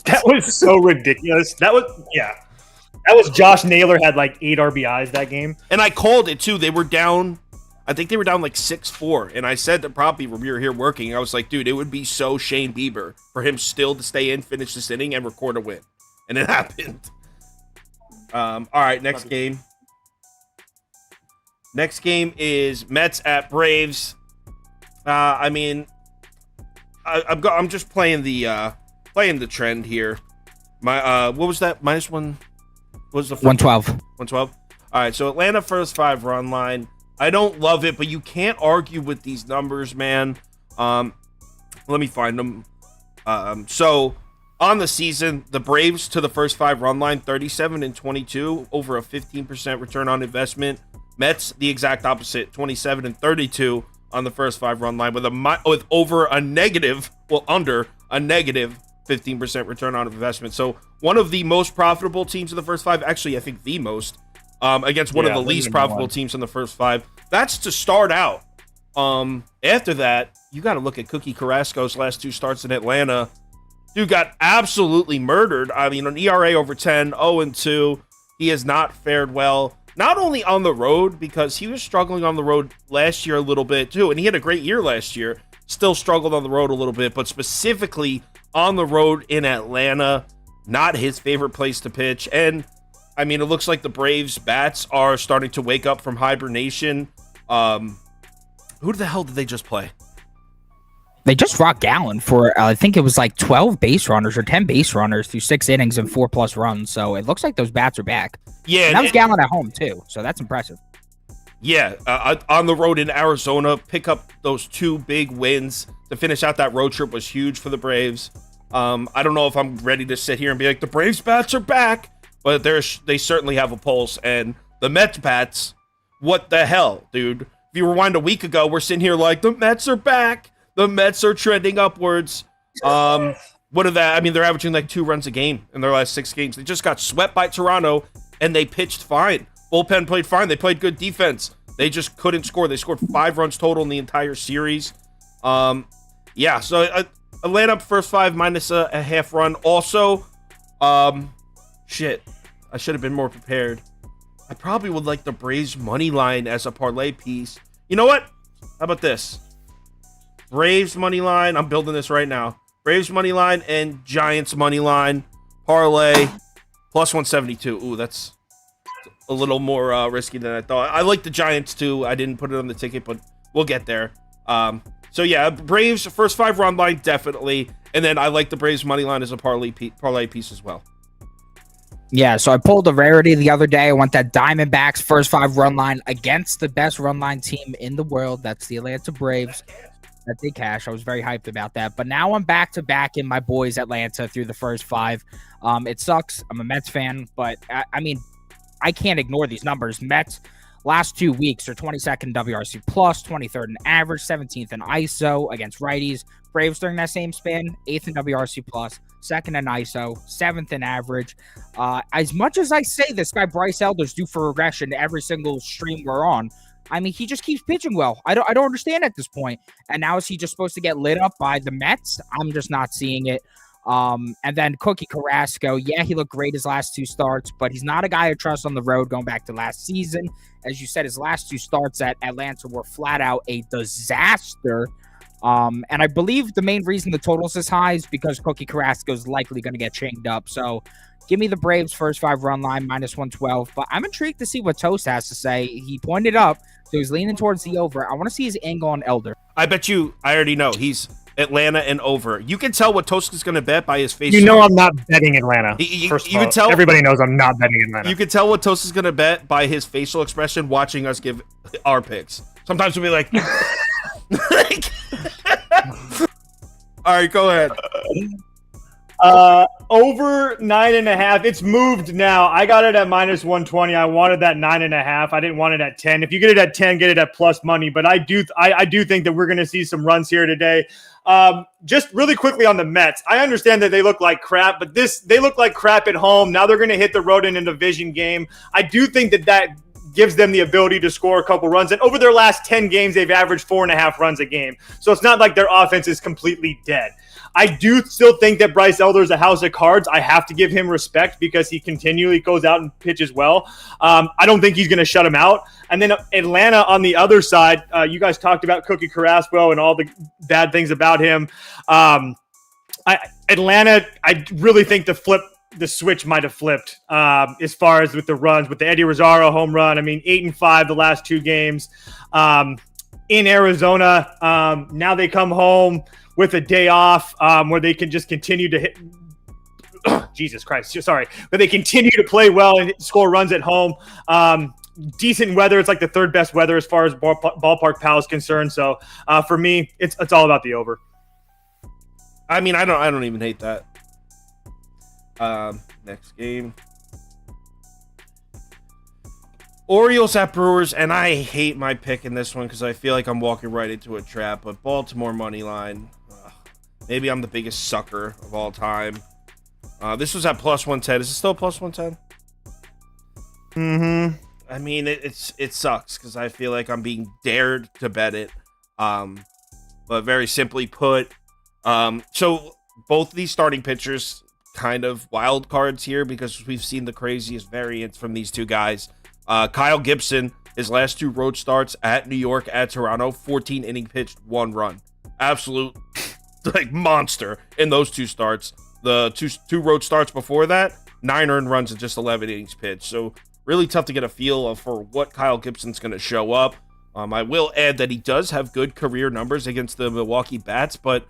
That was so ridiculous. That was Josh Naylor had like 8 RBIs that game. And I called it, too. They were down. I think they were down like 6-4, and I said to Proppy when we were here working, I was like, dude, it would be so Shane Bieber for him still to stay in, finish this inning, and record a win. And it happened. All right, next game. Next game is Mets at Braves. I mean, I'm just playing the trend here. My what was that? -1. What was the 112? 112. All right, so Atlanta first 5 run line. I don't love it, but you can't argue with these numbers, man. Let me find them. So on the season, the Braves to the first 5 run line, 37-22, over a 15% return on investment. Mets, the exact opposite, 27-32 on the first 5 run line with under a negative 15% return on investment. So one of the most profitable teams in the first 5, actually, I think the most. Against one of the least profitable teams in the first 5. That's to start out. After that, you got to look at Cookie Carrasco's last 2 starts in Atlanta. Dude got absolutely murdered. I mean, an ERA over 10, 0-2. He has not fared well. Not only on the road, because he was struggling on the road last year a little bit, too. And he had a great year last year. Still struggled on the road a little bit. But specifically on the road in Atlanta, not his favorite place to pitch. And I mean, it looks like the Braves bats are starting to wake up from hibernation. Who the hell did they just play? They just rocked Gallen for, I think it was like 12 base runners or 10 base runners through 6 innings and 4+ runs. So it looks like those bats are back. Yeah. And that was Gallen at home, too. So that's impressive. Yeah. On the road in Arizona, pick up those 2 big wins to finish out that road trip was huge for the Braves. I don't know if I'm ready to sit here and be like, the Braves bats are back. But they certainly have a pulse. And the Mets bats, what the hell, dude? if you rewind a week ago, we're sitting here like, the Mets are back. The Mets are trending upwards. What are that? I mean, they're averaging like 2 runs a game in their last 6 games. They just got swept by Toronto, and they pitched fine. Bullpen played fine. They played good defense. They just couldn't score. They scored 5 runs total in the entire series. Yeah, so Atlanta first 5 minus a half run. Also, shit, I should have been more prepared. I probably would like the Braves money line as a parlay piece. You know what? How about this? Braves money line. I'm building this right now. Braves money line and Giants money line parlay plus 172. Ooh, that's a little more risky than I thought. I like the Giants too. I didn't put it on the ticket, but we'll get there. So yeah, Braves first 5 run line definitely, and then I like the Braves money line as a parlay piece as well. Yeah, so I pulled a rarity the other day. I want that Diamondbacks first 5 run line against the best run line team in the world. That's the Atlanta Braves. That they cash. I was very hyped about that. But now I'm back to back in my boys Atlanta through the first 5. It sucks. I'm a Mets fan, but I mean, I can't ignore these numbers. Mets last 2 weeks are 22nd WRC plus, 23rd in average, 17th in ISO against righties. Braves during that same span, 8th in WRC plus, 2nd in ISO, 7th in average. As much as I say this guy Bryce Elder's due for regression every single stream we're on, I mean, he just keeps pitching well. I don't understand at this point. And now is he just supposed to get lit up by the Mets? I'm just not seeing it. And then Cookie Carrasco, yeah, he looked great his last 2 starts, but he's not a guy I trust on the road going back to last season. As you said, his last 2 starts at Atlanta were flat out a disaster. And I believe the main reason the total's this high is because Cookie Carrasco is likely going to get changed up. So give me the Braves first 5 run line minus 112. But I'm intrigued to see what Toast has to say. He pointed up, so he's leaning towards the over. I want to see his angle on Elder. I bet you, I already know. He's Atlanta and over. You can tell what Toast is going to bet by his face. You know I'm not betting Atlanta. You can tell everybody knows I'm not betting Atlanta. You can tell what Toast is going to bet by his facial expression watching us give our picks. Sometimes we'll be like, all right, go ahead. Over 9.5. It's moved now. I got it at minus 120. I wanted that 9.5. I didn't want it at 10. If you get it at 10, get it at plus money. But I do think that we're going to see some runs here today. Just really quickly on the Mets. I understand that they look like crap, but they look like crap at home. Now they're going to hit the road in a division game. I do think that gives them the ability to score a couple runs. And over their last 10 games, they've averaged 4.5 runs a game. So it's not like their offense is completely dead. I do still think that Bryce Elder is a house of cards. I have to give him respect because he continually goes out and pitches well. I don't think he's going to shut him out. And then Atlanta on the other side, you guys talked about Cookie Carrasco and all the bad things about him. Atlanta, I really think the switch might have flipped as far as with the runs, with the Eddie Rosario home run. I mean, 8-5 the last 2 games. In Arizona, now they come home with a day off where they can just continue to hit. Jesus Christ, sorry. But they continue to play well and score runs at home. Decent weather. It's like the 3rd best weather as far as ballpark pal is concerned. So for me, it's all about the over. I mean, I don't even hate that. Next game. Orioles at Brewers, and I hate my pick in this one because I feel like I'm walking right into a trap, but Baltimore money line. Maybe I'm the biggest sucker of all time. This was at plus 110. Is it still plus 110? Mm-hmm. I mean, it sucks because I feel like I'm being dared to bet it. But very simply put, so both these starting pitchers kind of wild cards here because we've seen the craziest variants from these 2 guys. Kyle Gibson, his last 2 road starts at New York, at Toronto, 14 inning pitched, 1 run. Absolute monster in those 2 starts. The two road starts before that, 9 earned runs and just 11 innings pitched. So really tough to get a feel for what Kyle Gibson's going to show up. I will add that he does have good career numbers against the Milwaukee Bats, but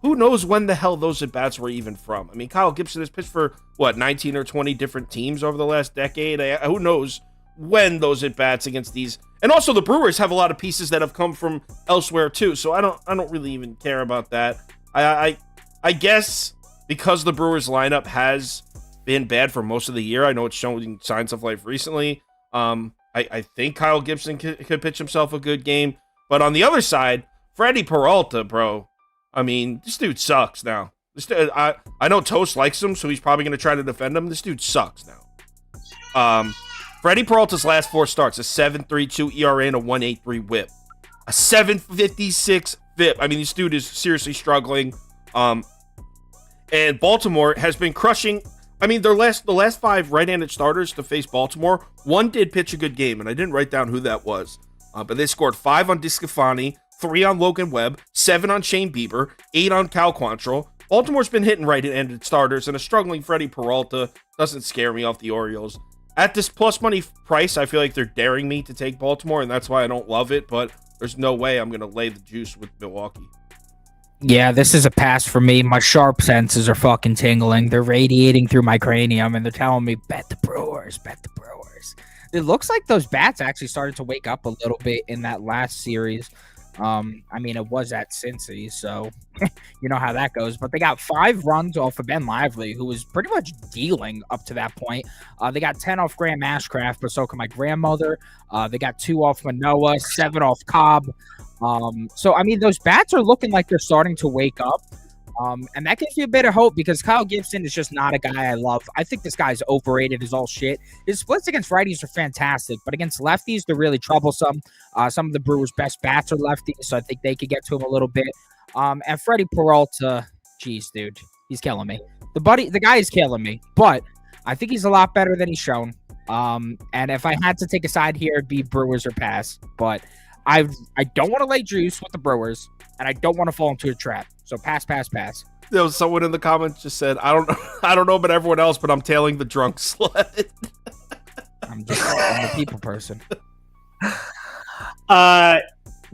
who knows when the hell those at-bats were even from? I mean, Kyle Gibson has pitched for, 19 or 20 different teams over the last decade. Who knows when those at-bats against these... And also the Brewers have a lot of pieces that have come from elsewhere, too, so I don't really even care about that. I guess because the Brewers lineup has been bad for most of the year, I know it's showing signs of life recently, I think Kyle Gibson could pitch himself a good game. But on the other side, Freddie Peralta, bro. I mean, this dude sucks now. This dude, I know Toast likes him, so he's probably going to try to defend him. This dude sucks now. Freddie Peralta's last 4 starts, a 7.32 ERA and a 1.83 WHIP. A 7.56 FIP. I mean, this dude is seriously struggling. And Baltimore has been crushing. I mean, the last 5 right-handed starters to face Baltimore, one did pitch a good game, and I didn't write down who that was. But they scored 5 on DeSclafani, 3 on Logan Webb, 7 on Shane Bieber, 8 on Cal Quantrill. Baltimore's been hitting right-handed starters, and a struggling Freddie Peralta doesn't scare me off the Orioles. At this plus money price, I feel like they're daring me to take Baltimore, and that's why I don't love it, but there's no way I'm going to lay the juice with Milwaukee. Yeah, this is a pass for me. My sharp senses are fucking tingling. They're radiating through my cranium, and they're telling me, bet the Brewers, bet the Brewers. It looks like those bats actually started to wake up a little bit in that last series. I mean, it was at Cincy, so you know how that goes. But they got 5 runs off of Ben Lively, who was pretty much dealing up to that point. They got 10 off Graham Ashcraft, but so can my grandmother. They got 2 off Manoah, 7 off Cobb. So, I mean, those bats are looking like they're starting to wake up. And that gives you a bit of hope because Kyle Gibson is just not a guy I love. I think this guy's overrated as all shit. His splits against righties are fantastic, but against lefties, they're really troublesome. Some of the Brewers' best bats are lefties, so I think they could get to him a little bit. And Freddie Peralta, geez, dude, he's killing me. The guy is killing me, but I think he's a lot better than he's shown. And if I had to take a side here, it'd be Brewers or pass. But I don't want to lay juice with the Brewers, and I don't want to fall into a trap. So pass. There was someone in the comments just said, I don't know about everyone else, but I'm tailing the drunk slut. I'm a people person.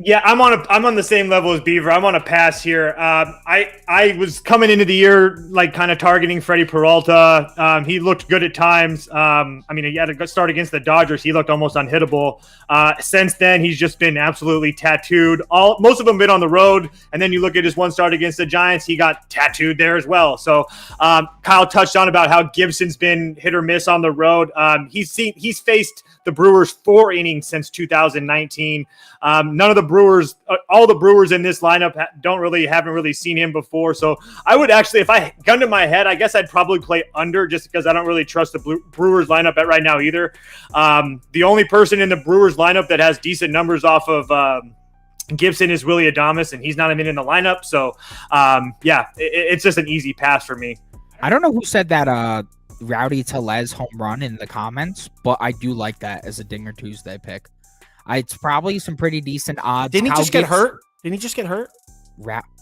Yeah, I'm on the same level as Beaver. I'm on a pass here. I was coming into the year like kind of targeting Freddie Peralta. He looked good at times. I mean, he had a good start against the Dodgers. He looked almost unhittable. Since then, he's just been absolutely tattooed. Most of them been on the road, and then you look at his one start against the Giants. He got tattooed there as well. So Kyle touched on about how Gibson's been hit or miss on the road. He's faced the Brewers 4 innings since 2019. None of the Brewers, all the Brewers in this lineup haven't really seen him before. So I would actually, if I gun to my head, I guess I'd probably play under just because I don't really trust the Brewers lineup right now either. The only person in the Brewers lineup that has decent numbers off of Gibson is Willy Adames, and he's not even in the lineup. So it's just an easy pass for me. I don't know who said that Rowdy Tellez home run in the comments, but I do like that as a Dinger Tuesday pick. It's probably some pretty decent odds. Didn't he just get hurt?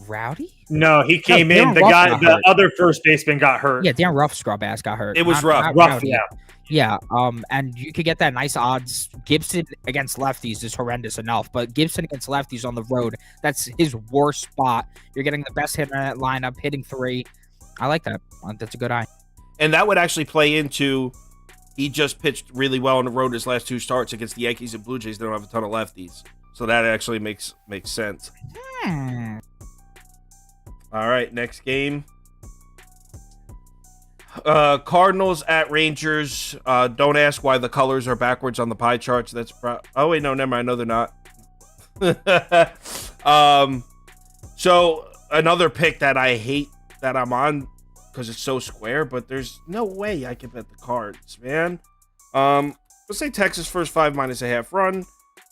Rowdy? No, he came in. The other first baseman got hurt. Yeah, Dan Ruff scrub ass got hurt. It was rough. Yeah. Yeah, and you could get that nice odds. Gibson against lefties is horrendous enough, but Gibson against lefties on the road, that's his worst spot. You're getting the best hitter in that lineup, hitting 3. I like that. That's a good eye. And that would actually play into he just pitched really well on the road his last 2 starts against the Yankees and Blue Jays. They don't have a ton of lefties. So that actually makes sense. All right, next game. Cardinals at Rangers. Don't ask why the colors are backwards on the pie charts. Oh, wait, no, never mind. No, they're not. So another pick that I hate that I'm on because it's so square, but there's no way I can bet the Cards, man. Let's say Texas first 5 minus a half run.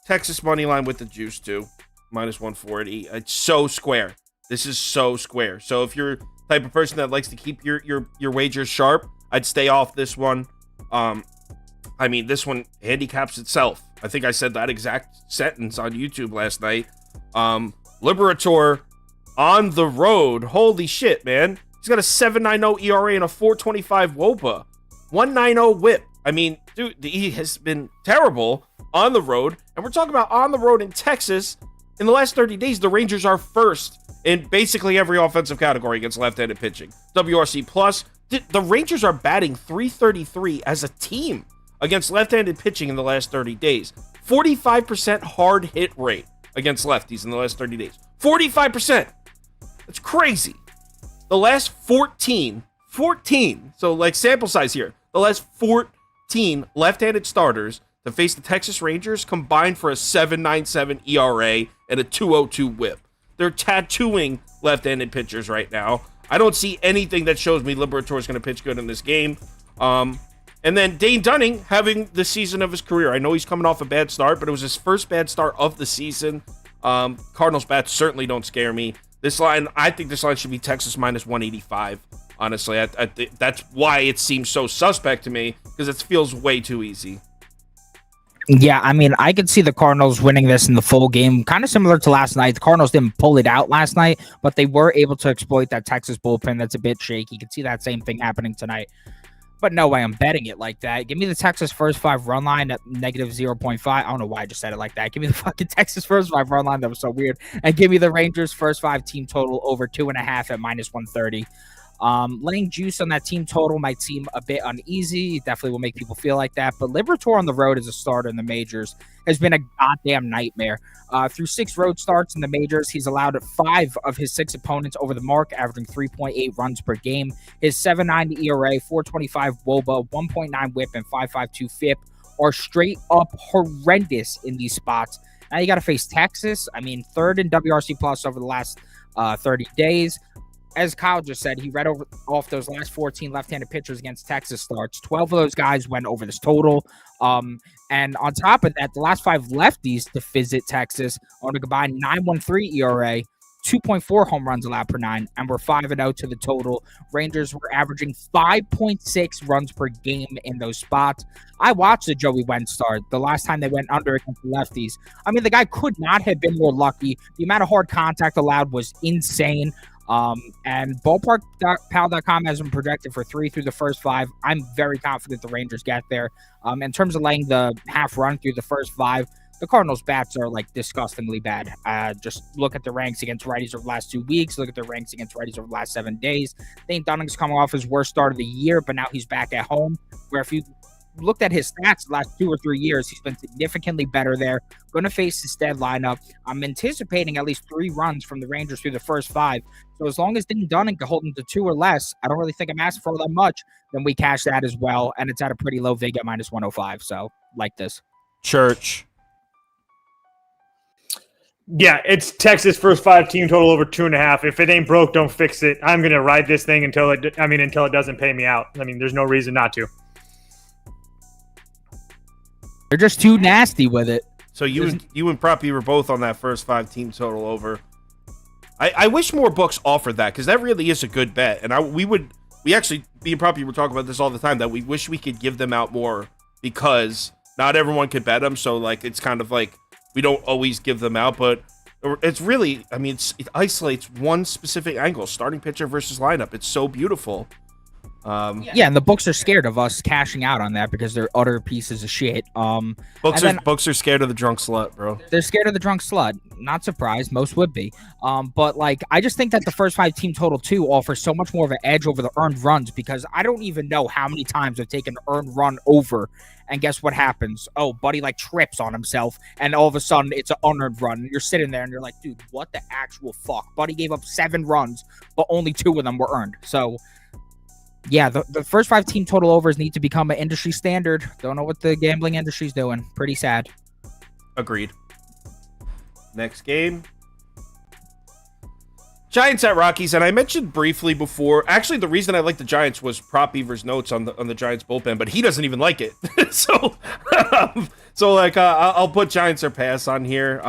Texas money line with the juice too, minus 140. It's so square. This is so square. So if you're the type of person that likes to keep your wagers sharp, I'd stay off this one. I mean, this one handicaps itself. I think I said that exact sentence on YouTube last night. Liberator on the road. Holy shit, man. He's got a 7.90 ERA and a 4.25 WOBA. 1.90 WHIP. I mean, dude, he has been terrible on the road. And we're talking about on the road in Texas. In the last 30 days, the Rangers are first in basically every offensive category against left-handed pitching. WRC plus. The Rangers are batting .333 as a team against left-handed pitching in the last 30 days. 45% hard hit rate against lefties in the last 30 days. 45%. That's crazy. The last 14, so like sample size here, the last 14 left-handed starters to face the Texas Rangers combined for a 7.97 ERA and a 2.02 WHIP. They're tattooing left-handed pitchers right now. I don't see anything that shows me Liberatore is going to pitch good in this game. And then Dane Dunning having the season of his career. I know he's coming off a bad start, but it was his first bad start of the season. Cardinals bats certainly don't scare me. This line, I think this line should be Texas minus 185. Honestly, that's why it seems so suspect to me, because it feels way too easy. Yeah, I mean, I could see the Cardinals winning this in the full game, kind of similar to last night. The Cardinals didn't pull it out last night, but they were able to exploit that Texas bullpen that's a bit shaky. You can see that same thing happening tonight. But no way I'm betting it like that. Give me the Texas first 5 run line at negative 0.5. I don't know why I just said it like that. Give me the fucking Texas first 5 run line. That was so weird. And give me the Rangers first 5 team total over 2.5 at minus 130. Laying juice on that team total might seem a bit uneasy. It definitely will make people feel like that. But Liberatore on the road as a starter in the majors has been a goddamn nightmare. Through 6 road starts in the majors, he's allowed 5 of his 6 opponents over the mark, averaging 3.8 runs per game. His 7.9 ERA, 4.25 WOBA, 1.9 WHIP, and 5.52 FIP are straight up horrendous in these spots. Now you got to face Texas. I mean, 3rd in WRC plus over the last 30 days. As Kyle just said, he read off those last 14 left-handed pitchers against Texas starts. 12 of those guys went over this total. And on top of that, the last 5 lefties to visit Texas on a combined 9.13 ERA, 2.4 home runs allowed per 9, and we're 5-0 to the total. Rangers were averaging 5.6 runs per game in those spots. I watched the Joey Wentz start the last time they went under against the lefties. I mean, the guy could not have been more lucky. The amount of hard contact allowed was insane. And ballparkpal.com has been projected for 3 through the first 5. I'm very confident the Rangers get there. In terms of laying the half run through the first 5, the Cardinals bats are like disgustingly bad. Just look at the ranks against righties over the last 2 weeks. Look at the ranks against righties over the last 7 days. Dane Dunning's coming off his worst start of the year, but now he's back at home, where if you looked at his stats the last 2 or 3 years, he's been significantly better there. Going to face his dead lineup. I'm anticipating at least 3 runs from the Rangers through the first 5. So as long as Dane Dunning can hold him to 2 or less, I don't really think I'm asking for that much, then we cash that as well. And it's at a pretty low vig at minus 105. So like this. Church. Yeah, it's Texas first 5 team total over 2.5. If it ain't broke, don't fix it. I'm gonna ride this thing until it doesn't pay me out. I mean, there's no reason not to. They're just too nasty with it. So you and Proppy were both on that first 5 team total over. I wish more books offered that, because that really is a good bet. And we actually, me and Proppy were talking about this all the time, that we wish we could give them out more, because not everyone could bet them. So like, it's kind of like we don't always give them out, but it's really, I mean, it isolates one specific angle, starting pitcher versus lineup. It's so beautiful. Yeah, and the books are scared of us cashing out on that because they're utter pieces of shit. Books are scared of the drunk slut, bro. They're scared of the drunk slut. Not surprised, most would be. But like, I just think that the first 5 team total too offers so much more of an edge over the earned runs, because I don't even know how many times I've taken an earned run over, and guess what happens? Oh, buddy like trips on himself, and all of a sudden it's an unearned run. And you're sitting there and you're like, dude, what the actual fuck? Buddy gave up 7 runs, but only 2 of them were earned. So yeah, the first 5 team total overs need to become an industry standard. Don't know what the gambling industry's doing. Pretty sad. Agreed. Next game. Giants at Rockies, and I mentioned briefly before. Actually, the reason I like the Giants was Prop Beaver's notes on the Giants bullpen, but he doesn't even like it. so I'll put Giants or pass on here.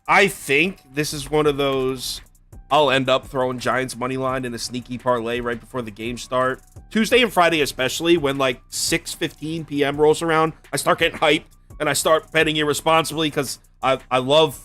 I think this is one of those. I'll end up throwing Giants money line in a sneaky parlay right before the game start. Tuesday and Friday especially, when like 6:15 p.m. rolls around, I start getting hyped and I start betting irresponsibly, because I love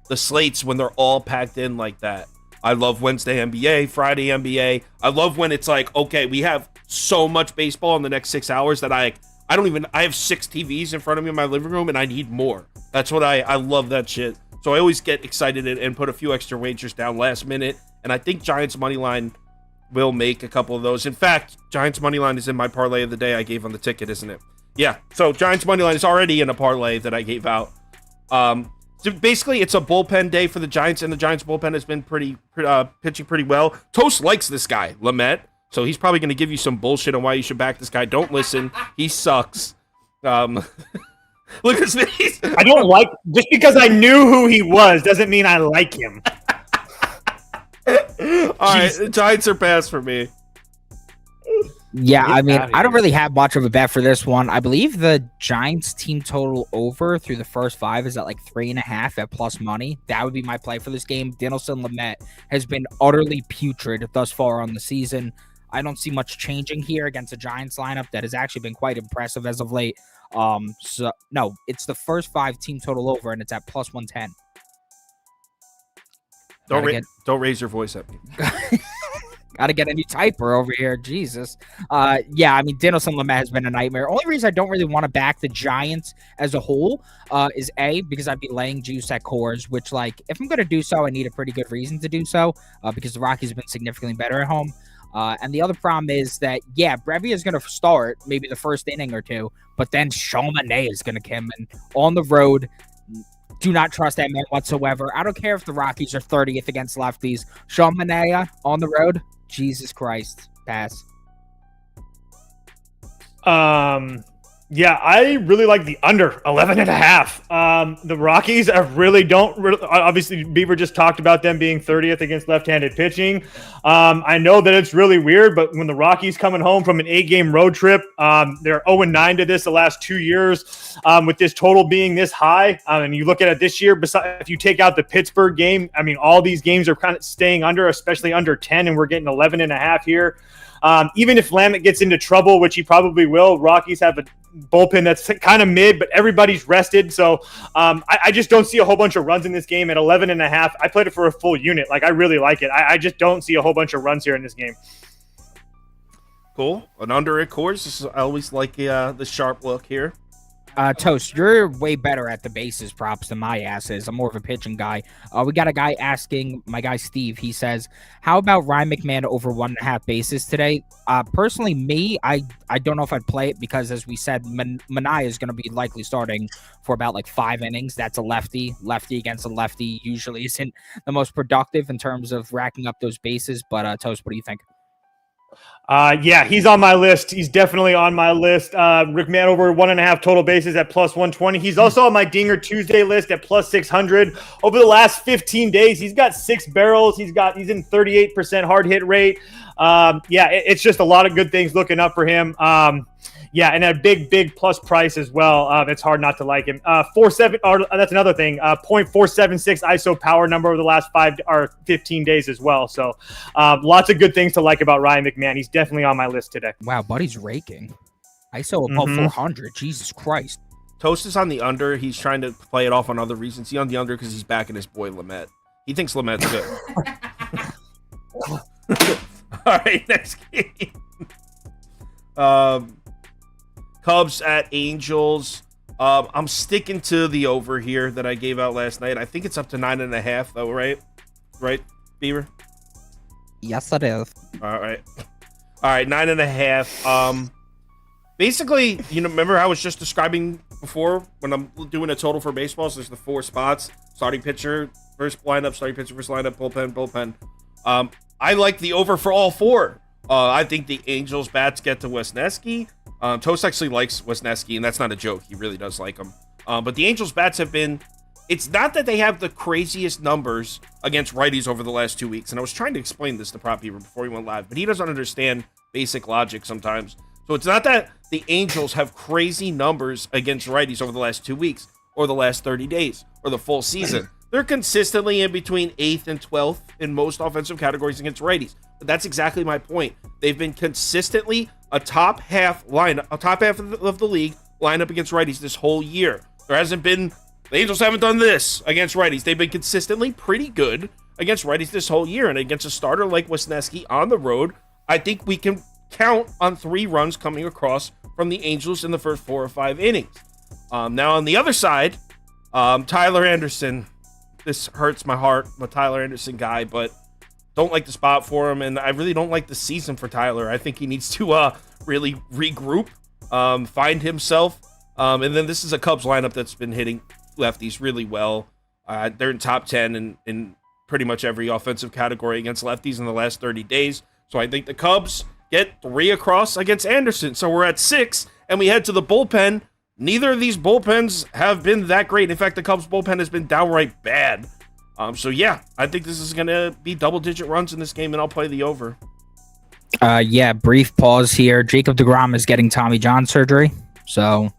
the slates when they're all packed in like that. I love Wednesday NBA, Friday NBA. I love when it's like, okay, we have so much baseball in the next 6 hours that I have 6 TVs in front of me in my living room and I need more. That's what I love that shit. So I always get excited and put a few extra wagers down last minute. And I think Giants money line will make a couple of those. In fact, Giants money line is in my parlay of the day I gave on the ticket, isn't it? Yeah. So Giants money line is already in a parlay that I gave out. So basically, it's a bullpen day for the Giants, and the Giants bullpen has been pitching pretty well. Toast likes this guy, Lamet, so he's probably going to give you some bullshit on why you should back this guy. Don't listen. He sucks. Look at his face. I don't like just because I knew who he was doesn't mean I like him. All right, the Giants are pass for me. Yeah, Get I mean, outta I don't here. really have much of a bet for this one. I believe the Giants team total over through the first 5 is at like 3.5 at plus money. That would be my play for this game. Dinelson Lamet has been utterly putrid thus far on the season. I don't see much changing here against a Giants lineup that has actually been quite impressive as of late. So no, it's the first 5 team total over, and it's at plus 110. Don't raise your voice at me. Gotta get a new typer over here. Jesus. Yeah, I mean, Dinelson Lamet has been a nightmare. Only reason I don't really want to back the Giants as a whole is A, because I'd be laying juice at Coors, which, like, if I'm going to do so, I need a pretty good reason to do so because the Rockies have been significantly better at home. And the other problem is that, yeah, Brevia is going to start maybe the first inning or two, but then Sean Manaea is going to come in on the road. Do not trust that man whatsoever. I don't care if the Rockies are 30th against lefties. Sean Manaea on the road, Jesus Christ, pass. Yeah, I really like the under 11.5. The Rockies obviously Beaver just talked about them being 30th against left-handed pitching. I know that it's really weird, but when the Rockies coming home from an 8-game road trip, they're 0-9 to this the last 2 years, with this total being this high. And you look at it this year, if you take out the Pittsburgh game, I mean, all these games are kind of staying under, especially under 10, and we're getting 11.5 here. Even if Lamet gets into trouble, which he probably will, Rockies have a bullpen that's kind of mid, but everybody's rested. So I just don't see a whole bunch of runs in this game at 11.5. I played it for a full unit. Like, I really like it. I just don't see a whole bunch of runs here in this game. Cool. An under at Coors. I always like the sharp look here. Toast, you're way better at the bases props than my ass is. I'm more of a pitching guy. We got a guy asking, my guy Steve, he says, how about Ryan McMahon over 1.5 bases today? Personally, I don't know if I'd play it because, as we said, Manaea is going to be likely starting for about like 5 innings. That's a lefty. Lefty against a lefty usually isn't the most productive in terms of racking up those bases. But Toast, what do you think? Yeah, he's on my list. He's definitely on my list. Rick Mann over 1.5 total bases at plus 120. He's also on my Dinger Tuesday list at plus 600. Over the last 15 days, he's got 6 barrels. He's in 38% hard hit rate. It's just a lot of good things looking up for him. Yeah, and a big plus price as well. It's hard not to like him. 4.7. That's another thing. 0.476 ISO power number over the last 5 or 15 days as well. So, lots of good things to like about Ryan McMahon. He's definitely on my list today. Wow, buddy's raking. ISO above 400. Jesus Christ. Toast is on the under. He's trying to play it off on other reasons. He's on the under because he's backing his boy Lamet. He thinks Lamet's good. All right, next game. Cubs at Angels. I'm sticking to the over here that I gave out last night. I think it's up to 9.5 though, right? Right, Beaver? Yes, it is. All right, 9.5. Basically, remember I was just describing before when I'm doing a total for baseball. So there's the 4 spots: starting pitcher, first lineup, starting pitcher, first lineup, bullpen. I like the over for all 4. I think the Angels bats get to Wisniewski. Toast actually likes Wisniewski, and that's not a joke. He really does like him. But the Angels bats have been... It's not that they have the craziest numbers against righties over the last 2 weeks. And I was trying to explain this to Prop Beaver before he went live, but he doesn't understand basic logic sometimes. So it's not that the Angels have crazy numbers against righties over the last 2 weeks, or the last 30 days, or the full season. They're consistently in between 8th and 12th in most offensive categories against righties. But that's exactly my point. They've been consistently a top half of the league lineup against righties this whole year. The Angels haven't done this against righties. They've been consistently pretty good against righties this whole year. And against a starter like Wisniewski on the road, I think we can count on 3 runs coming across from the Angels in the first 4 or 5 innings. Now on the other side, Tyler Anderson. This hurts my heart. I'm a Tyler Anderson guy, but don't like the spot for him, and I really don't like the season for Tyler. I think he needs to really regroup, find himself, and then this is a Cubs lineup that's been hitting lefties really well. They're in top 10 in pretty much every offensive category against lefties in the last 30 days, so I think the Cubs get 3 across against Anderson. So we're at 6, and we head to the bullpen. neither of these bullpens have been that great. In fact, the Cubs bullpen has been downright bad. So yeah, I think this is going to be double-digit runs in this game, and I'll play the over. Yeah, brief pause here. Jacob deGrom is getting Tommy John surgery, so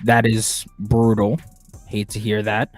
that is brutal. Hate to hear that.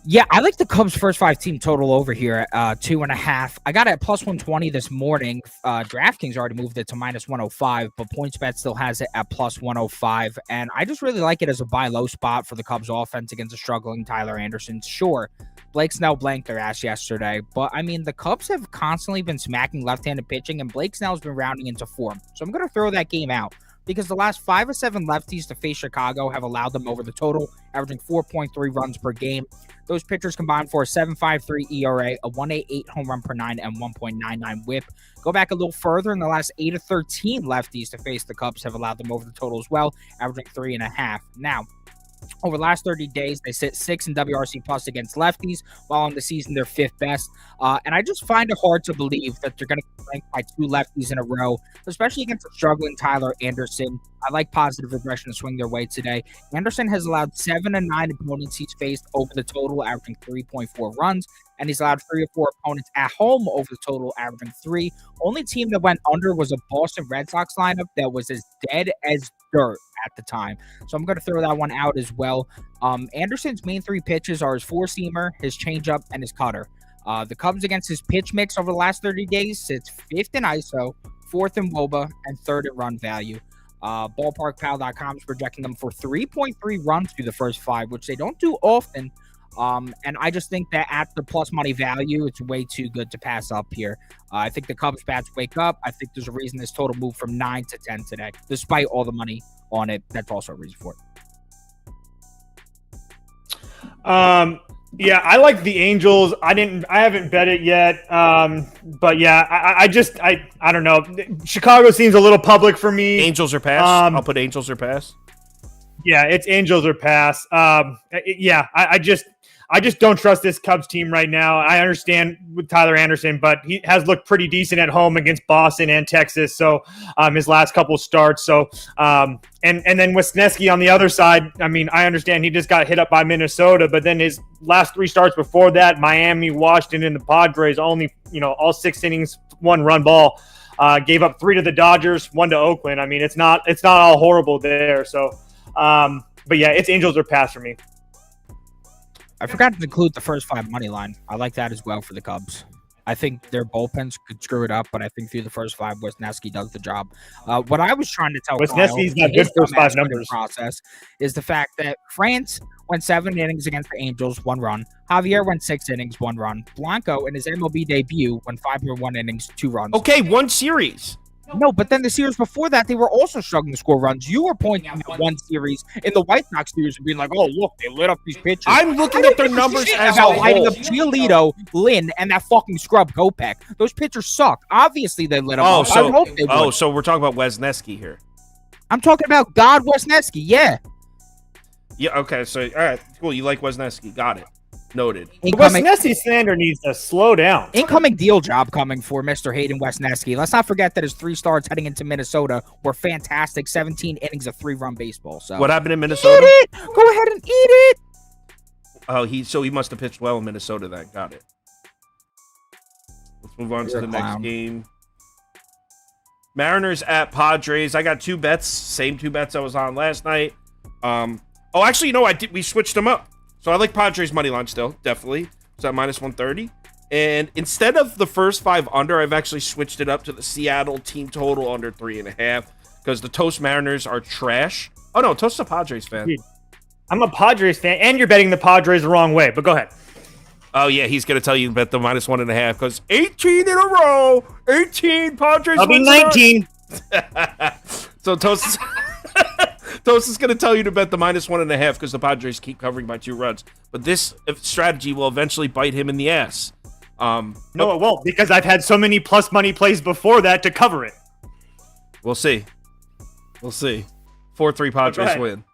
Yeah, I like the Cubs' first 5 team total over here at 2.5. I got it at plus 120 this morning. DraftKings already moved it to minus 105, but PointsBet still has it at plus 105. And I just really like it as a buy low spot for the Cubs offense against a struggling Tyler Anderson. Sure, Blake Snell blanked their ass yesterday, but I mean, the Cubs have constantly been smacking left-handed pitching, and Blake Snell's been rounding into form. So I'm going to throw that game out, because the last 5 of 7 lefties to face Chicago have allowed them over the total, averaging 4.3 runs per game. Those pitchers combined for a 7.53 ERA, a 1.88 home run per 9, and 1.99 whip. Go back a little further, in the last 8 of 13 lefties to face the Cubs have allowed them over the total as well, averaging 3.5. Now, over the last 30 days, they sit 6 in WRC plus against lefties, while on the season they're 5th best. And I just find it hard to believe that they're going to be ranked by 2 lefties in a row, especially against a struggling Tyler Anderson. I like positive regression to swing their way today. Anderson has allowed 7 of 9 opponents he's faced over the total, averaging 3.4 runs, and he's allowed 3 or 4 opponents at home over the total, averaging 3. Only team that went under was a Boston Red Sox lineup that was as dead as dirt at the time. So I'm going to throw that one out as well. Anderson's main 3 pitches are his 4-seamer, his changeup, and his cutter. The Cubs against his pitch mix over the last 30 days sits 5th in ISO, 4th in WOBA, and 3rd in run value. BallparkPal.com is projecting them for 3.3 runs through the first 5, which they don't do often. And I just think that at the plus money value, it's way too good to pass up here. I think the Cubs bats wake up. I think there's a reason this total moved from 9 to 10 today, despite all the money on it. That's also a reason for it. Yeah, I like the Angels. I haven't bet it yet. But yeah, I don't know. Chicago seems a little public for me. Angels or pass? I'll put Angels or pass. Yeah, it's Angels or pass. I just don't trust this Cubs team right now. I understand with Tyler Anderson, but he has looked pretty decent at home against Boston and Texas. So his last couple starts. So and then Wisniewski on the other side. I mean, I understand he just got hit up by Minnesota, but then his last 3 starts before that, Miami, Washington, and the Padres, only all 6 innings, 1 run ball. Gave up 3 to the Dodgers, 1 to Oakland. I mean, it's not all horrible there. So, but yeah, it's Angels or pass for me. I forgot to include the first 5 money line. I like that as well for the Cubs. I think their bullpens could screw it up, but I think through the first 5, Wisniewski does the job. What I was trying to tell Wisniewski's not good first 5 numbers. Process is the fact that France went 7 innings against the Angels, 1 run. Javier went 6 innings, 1 run. Blanco, in his MLB debut, went 5 or 1 innings, 2 runs. Okay, 1 series. No, but then the series before that, they were also struggling to score runs. You were pointing at 1 series in the White Sox series and being like, "Oh, look, they lit up these pitchers." I'm looking at their numbers as a whole. Lighting up Giolito, Lynn, and that fucking scrub Kopech. Those pitchers suck. Obviously, they lit up. I hope they would. So we're talking about Wisniewski here. I'm talking about God Wisniewski. Yeah. Yeah. Okay. So all right, cool. You like Wisniewski? Got it. Noted. Wisniewski slander needs to slow down. Incoming deal job coming for Mr. Hayden Wisniewski. Let's not forget that his 3 starts heading into Minnesota were fantastic. 17 innings of 3-run baseball. So what happened in Minnesota? Eat it. Go ahead and eat it. Oh, he must have pitched well in Minnesota then. Got it. Let's move on to the next game. Mariners at Padres. I got 2 bets. Same 2 bets I was on last night. Actually, we switched them up. So I like Padres money line still, definitely. It's at minus 130. And instead of the first 5 under, I've actually switched it up to the Seattle team total under 3.5 because the Toast Mariners are trash. Oh, no, Toast's a Padres fan. Dude, I'm a Padres fan, and you're betting the Padres the wrong way, but go ahead. Oh, yeah, he's going to tell you to bet the minus 1.5 because 18 in a row. 18 Padres. I'll be 19. So Toast is going to tell you to bet the minus 1.5 because the Padres keep covering by 2 runs. But this strategy will eventually bite him in the ass. No, it won't, because I've had so many plus money plays before that to cover it. We'll see. 4-3 Padres win.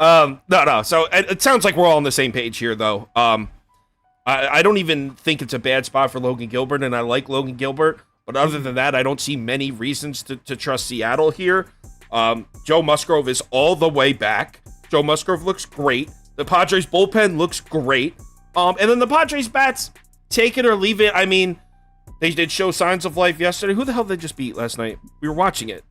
No. So it sounds like we're all on the same page here, though. I don't even think it's a bad spot for Logan Gilbert, and I like Logan Gilbert. But other than that, I don't see many reasons to trust Seattle here. Joe Musgrove is all the way back. Joe Musgrove looks great. The Padres bullpen looks great. And then the Padres bats, take it or leave it. I mean, they did show signs of life yesterday. Who the hell did they just beat last night? We were watching it.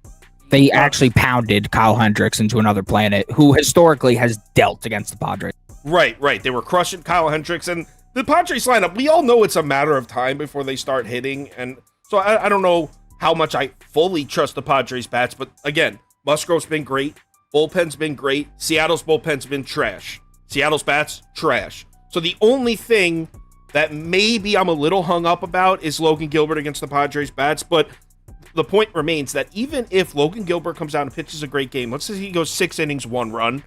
They actually pounded Kyle Hendricks into another planet, who historically has dealt against the Padres. Right. They were crushing Kyle Hendricks. And the Padres lineup, we all know it's a matter of time before they start hitting. And so I don't know how much I fully trust the Padres bats. But again, Musgrove's been great. Bullpen's been great. Seattle's bullpen's been trash. Seattle's bats, trash. So the only thing that maybe I'm a little hung up about is Logan Gilbert against the Padres bats. But the point remains that even if Logan Gilbert comes out and pitches a great game, let's say he goes 6 innings, 1 run,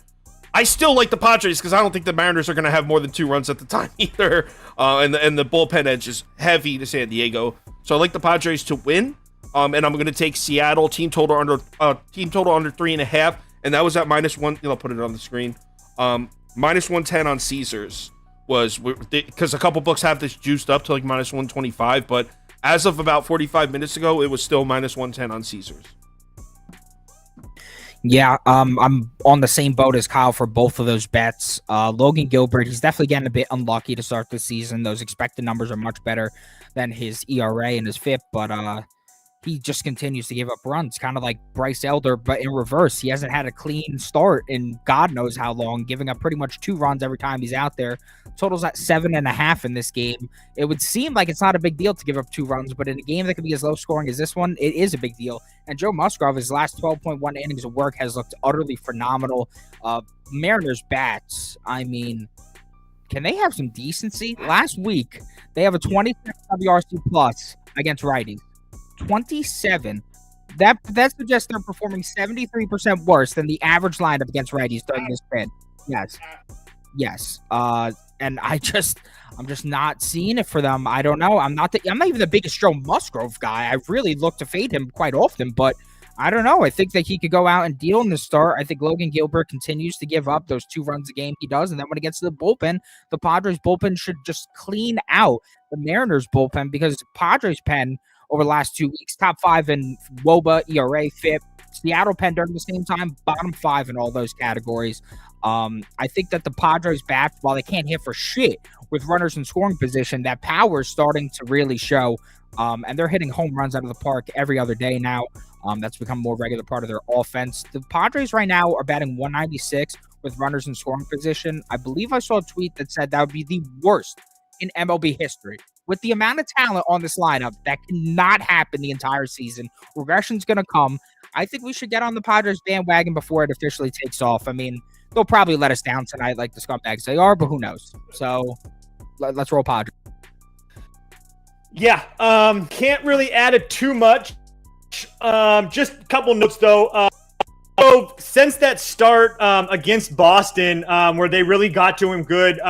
I still like the Padres because I don't think the Mariners are going to have more than 2 runs at the time either. And the bullpen edge is heavy to San Diego. So I like the Padres to win. And I'm going to take Seattle team total under 3.5. And that was at -1. I'll put it on the screen. -110 on Caesars was because a couple books have this juiced up to like -125, but as of about 45 minutes ago, it was still -110 on Caesars. Yeah, I'm on the same boat as Kyle for both of those bets. Logan Gilbert, he's definitely getting a bit unlucky to start the season. Those expected numbers are much better than his ERA and his FIP, but he just continues to give up runs, kind of like Bryce Elder, but in reverse. He hasn't had a clean start in God knows how long, giving up pretty much 2 runs every time he's out there. Totals at 7.5 in this game. It would seem like it's not a big deal to give up 2 runs, but in a game that could be as low scoring as this one, it is a big deal. And Joe Musgrove, his last 12.1 innings of work has looked utterly phenomenal. Mariners bats, I mean, can they have some decency? Last week, they have a 27 WRC plus against righties. 27. That suggests they're performing 73% worse than the average lineup against righties during this span. Yes. And I'm just not seeing it for them. I don't know. I'm not even the biggest Joe Musgrove guy. I really look to fade him quite often, but I don't know. I think that he could go out and deal in the start. I think Logan Gilbert continues to give up those 2 runs a game he does, and then when it gets to the bullpen, the Padres bullpen should just clean out the Mariners bullpen because Padres pen over the last 2 weeks, top 5 in WOBA, ERA, FIP. Seattle pen during the same time, bottom 5 in all those categories. I think that the Padres bats, while they can't hit for shit with runners in scoring position, that power is starting to really show. And they're hitting home runs out of the park every other day now. That's become a more regular part of their offense. The Padres right now are batting 196 with runners in scoring position. I believe I saw a tweet that said that would be the worst in MLB history. With the amount of talent on this lineup, that cannot happen the entire season. Regression's going to come. I think we should get on the Padres bandwagon before it officially takes off. I mean, they'll probably let us down tonight like the scumbags they are, but who knows? So let's roll Padres. Yeah, can't really add it too much. Just a couple notes, though. So since that start against Boston, where they really got to him good,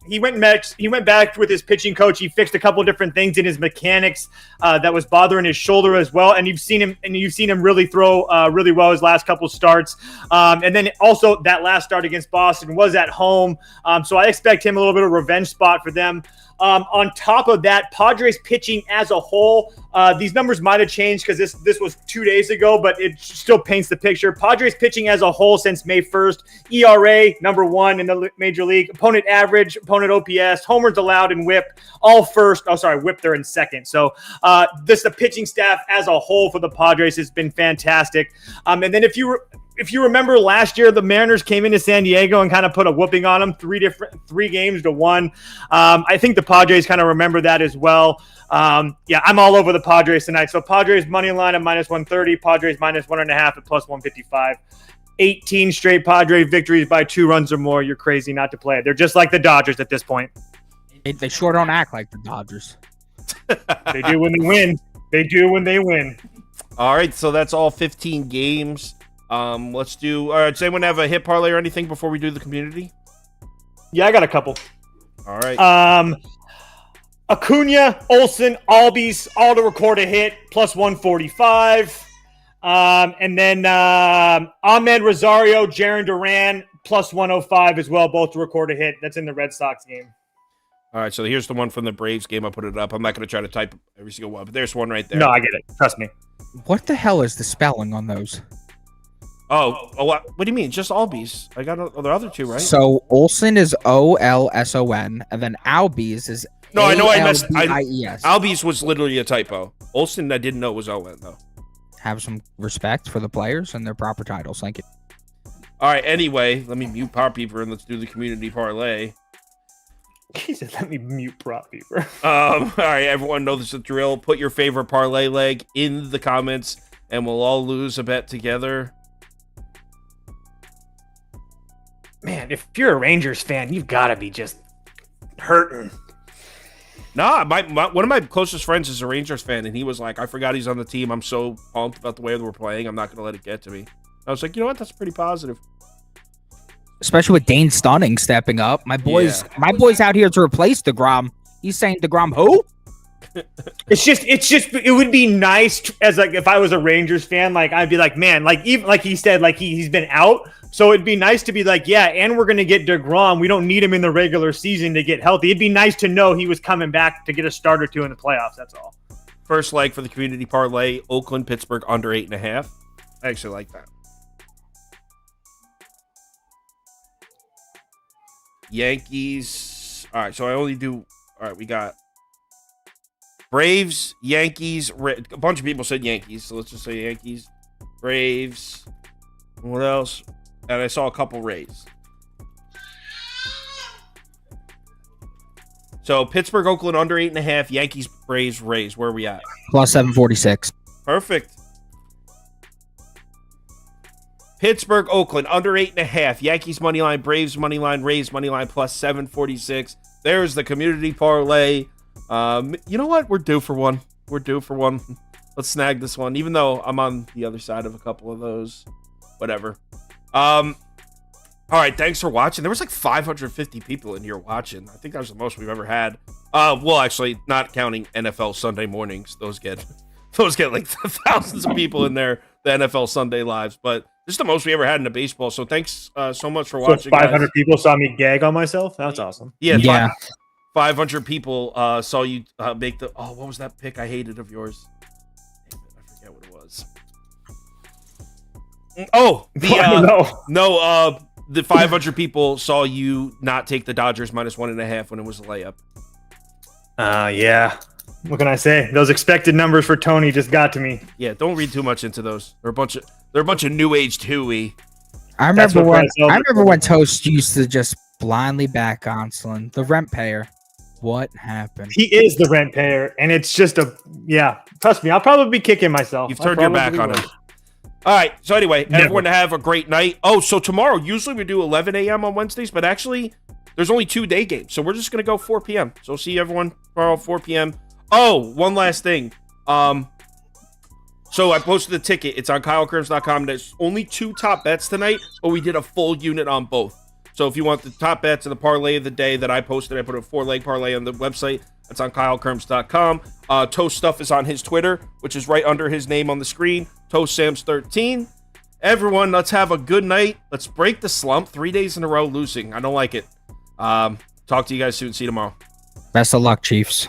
he went back with his pitching coach. He fixed a couple different things in his mechanics that was bothering his shoulder as well. And you've seen him really throw really well his last couple starts. And then also that last start against Boston was at home. So I expect him a little bit of a revenge spot for them. On top of that, Padres pitching as a whole, these numbers might have changed because this was 2 days ago, but it still paints the picture. Padres pitching as a whole since May 1st, ERA number 1 in the major league, opponent average, opponent OPS, homers allowed, and WHIP all first. Oh, sorry, WHIP they're in second. So the pitching staff as a whole for the Padres has been fantastic. And then if you remember last year, the Mariners came into San Diego and kind of put a whooping on them, 3 games to 1. I think the Padres kind of remember that as well. Yeah, I'm all over the Padres tonight. So Padres money line at -130, Padres -1.5 at +155. 18 straight Padres victories by 2 runs or more. You're crazy not to play it. They're just like the Dodgers at this point. They sure don't act like the Dodgers. They do when they win. They do when they win. All right, so that's all 15 games. Let's do. All right, does anyone have a hit parlay or anything before we do the community? Yeah, I got a couple. All right. Acuna, Olsen, Albies, all to record a hit, +145. And then Ahmed Rosario, Jaron Duran, +105 as well, both to record a hit. That's in the Red Sox game. All right, so here's the one from the Braves game. I put it up. I'm not going to try to type every single one, but there's one right there. No, I get it. Trust me. What the hell is the spelling on those? What do you mean? Just Albies? I got the other two, right? So Olson is Olson, and then Albies is No, I know I messed. Albies. Albies was literally a typo. Olson, I didn't know was Owen though. Have some respect for the players and their proper titles. Thank you. All right. Anyway, let me mute Pop Beaver and let's do the community parlay. He said, "Let me mute Prop Beaver." All right, everyone knows the drill. Put your favorite parlay leg in the comments, and we'll all lose a bet together. Man, if you're a Rangers fan, you've got to be just hurting. Nah, one of my closest friends is a Rangers fan, and he was like, I forgot he's on the team. I'm so pumped about the way we're playing. I'm not going to let it get to me. I was like, you know what? That's pretty positive. Especially with Dane Stunning stepping up. My boy's out here to replace DeGrom. He's saying DeGrom who? It's just it would be nice as like if I was a Rangers fan, like I'd be like, man, like even like he said, like he's been out. So it'd be nice to be like, yeah, and we're gonna get DeGrom. We don't need him in the regular season to get healthy. It'd be nice to know he was coming back to get a start or two in the playoffs. That's all. First leg for the community parlay, Oakland, Pittsburgh under 8.5. I actually like that. Yankees. All right, so I only do. All right, we got Braves, Yankees. A bunch of people said Yankees, so let's just say Yankees, Braves. What else? And I saw a couple Rays. So Pittsburgh, Oakland under 8.5. Yankees, Braves, Rays. Where are we at? Plus 746. Perfect. Pittsburgh, Oakland under 8.5. Yankees money line, Braves money line, Rays money line plus 746. There's the community parlay. You know what? We're due for one. Let's snag this one, even though I'm on the other side of a couple of those. Whatever. All right. Thanks for watching. There was like 550 people in here watching. I think that was the most we've ever had. Well, actually, not counting NFL Sunday mornings. Those get like thousands of people in there. The NFL Sunday lives, but this is the most we ever had in a baseball. So thanks so much for watching. 500 guys. people saw me gag on myself. That's awesome. Yeah. 500 people saw you make the. Oh, what was that pick I hated of yours? Damn it, I forget what it was. Oh, the 500 people saw you not take the Dodgers minus 1.5 when it was a layup. Yeah. What can I say? Those expected numbers for Tony just got to me. Yeah, don't read too much into those. They're a bunch of new age hooey. I remember when Toast used to just blindly back Gonsolin, the rent payer. What happened? He is the rent payer, and it's just trust me, I'll probably be kicking myself. You've turned your back on him. All right. So anyway, everyone have a great night. Oh, so tomorrow, usually we do 11 a.m. on Wednesdays, but actually there's only 2 day games. So we're just going to go 4 p.m. So see everyone tomorrow, 4 p.m. Oh, one last thing. So I posted the ticket. It's on KyleKirms.com. There's only 2 top bets tonight, but we did a full unit on both. So if you want the top bets and the parlay of the day that I posted, I put a 4-leg parlay on the website. That's on KyleKirms.com. Toast stuff is on his Twitter, which is right under his name on the screen. ToastSams13. Everyone, let's have a good night. Let's break the slump. 3 days in a row losing. I don't like it. Talk to you guys soon. See you tomorrow. Best of luck, Chiefs.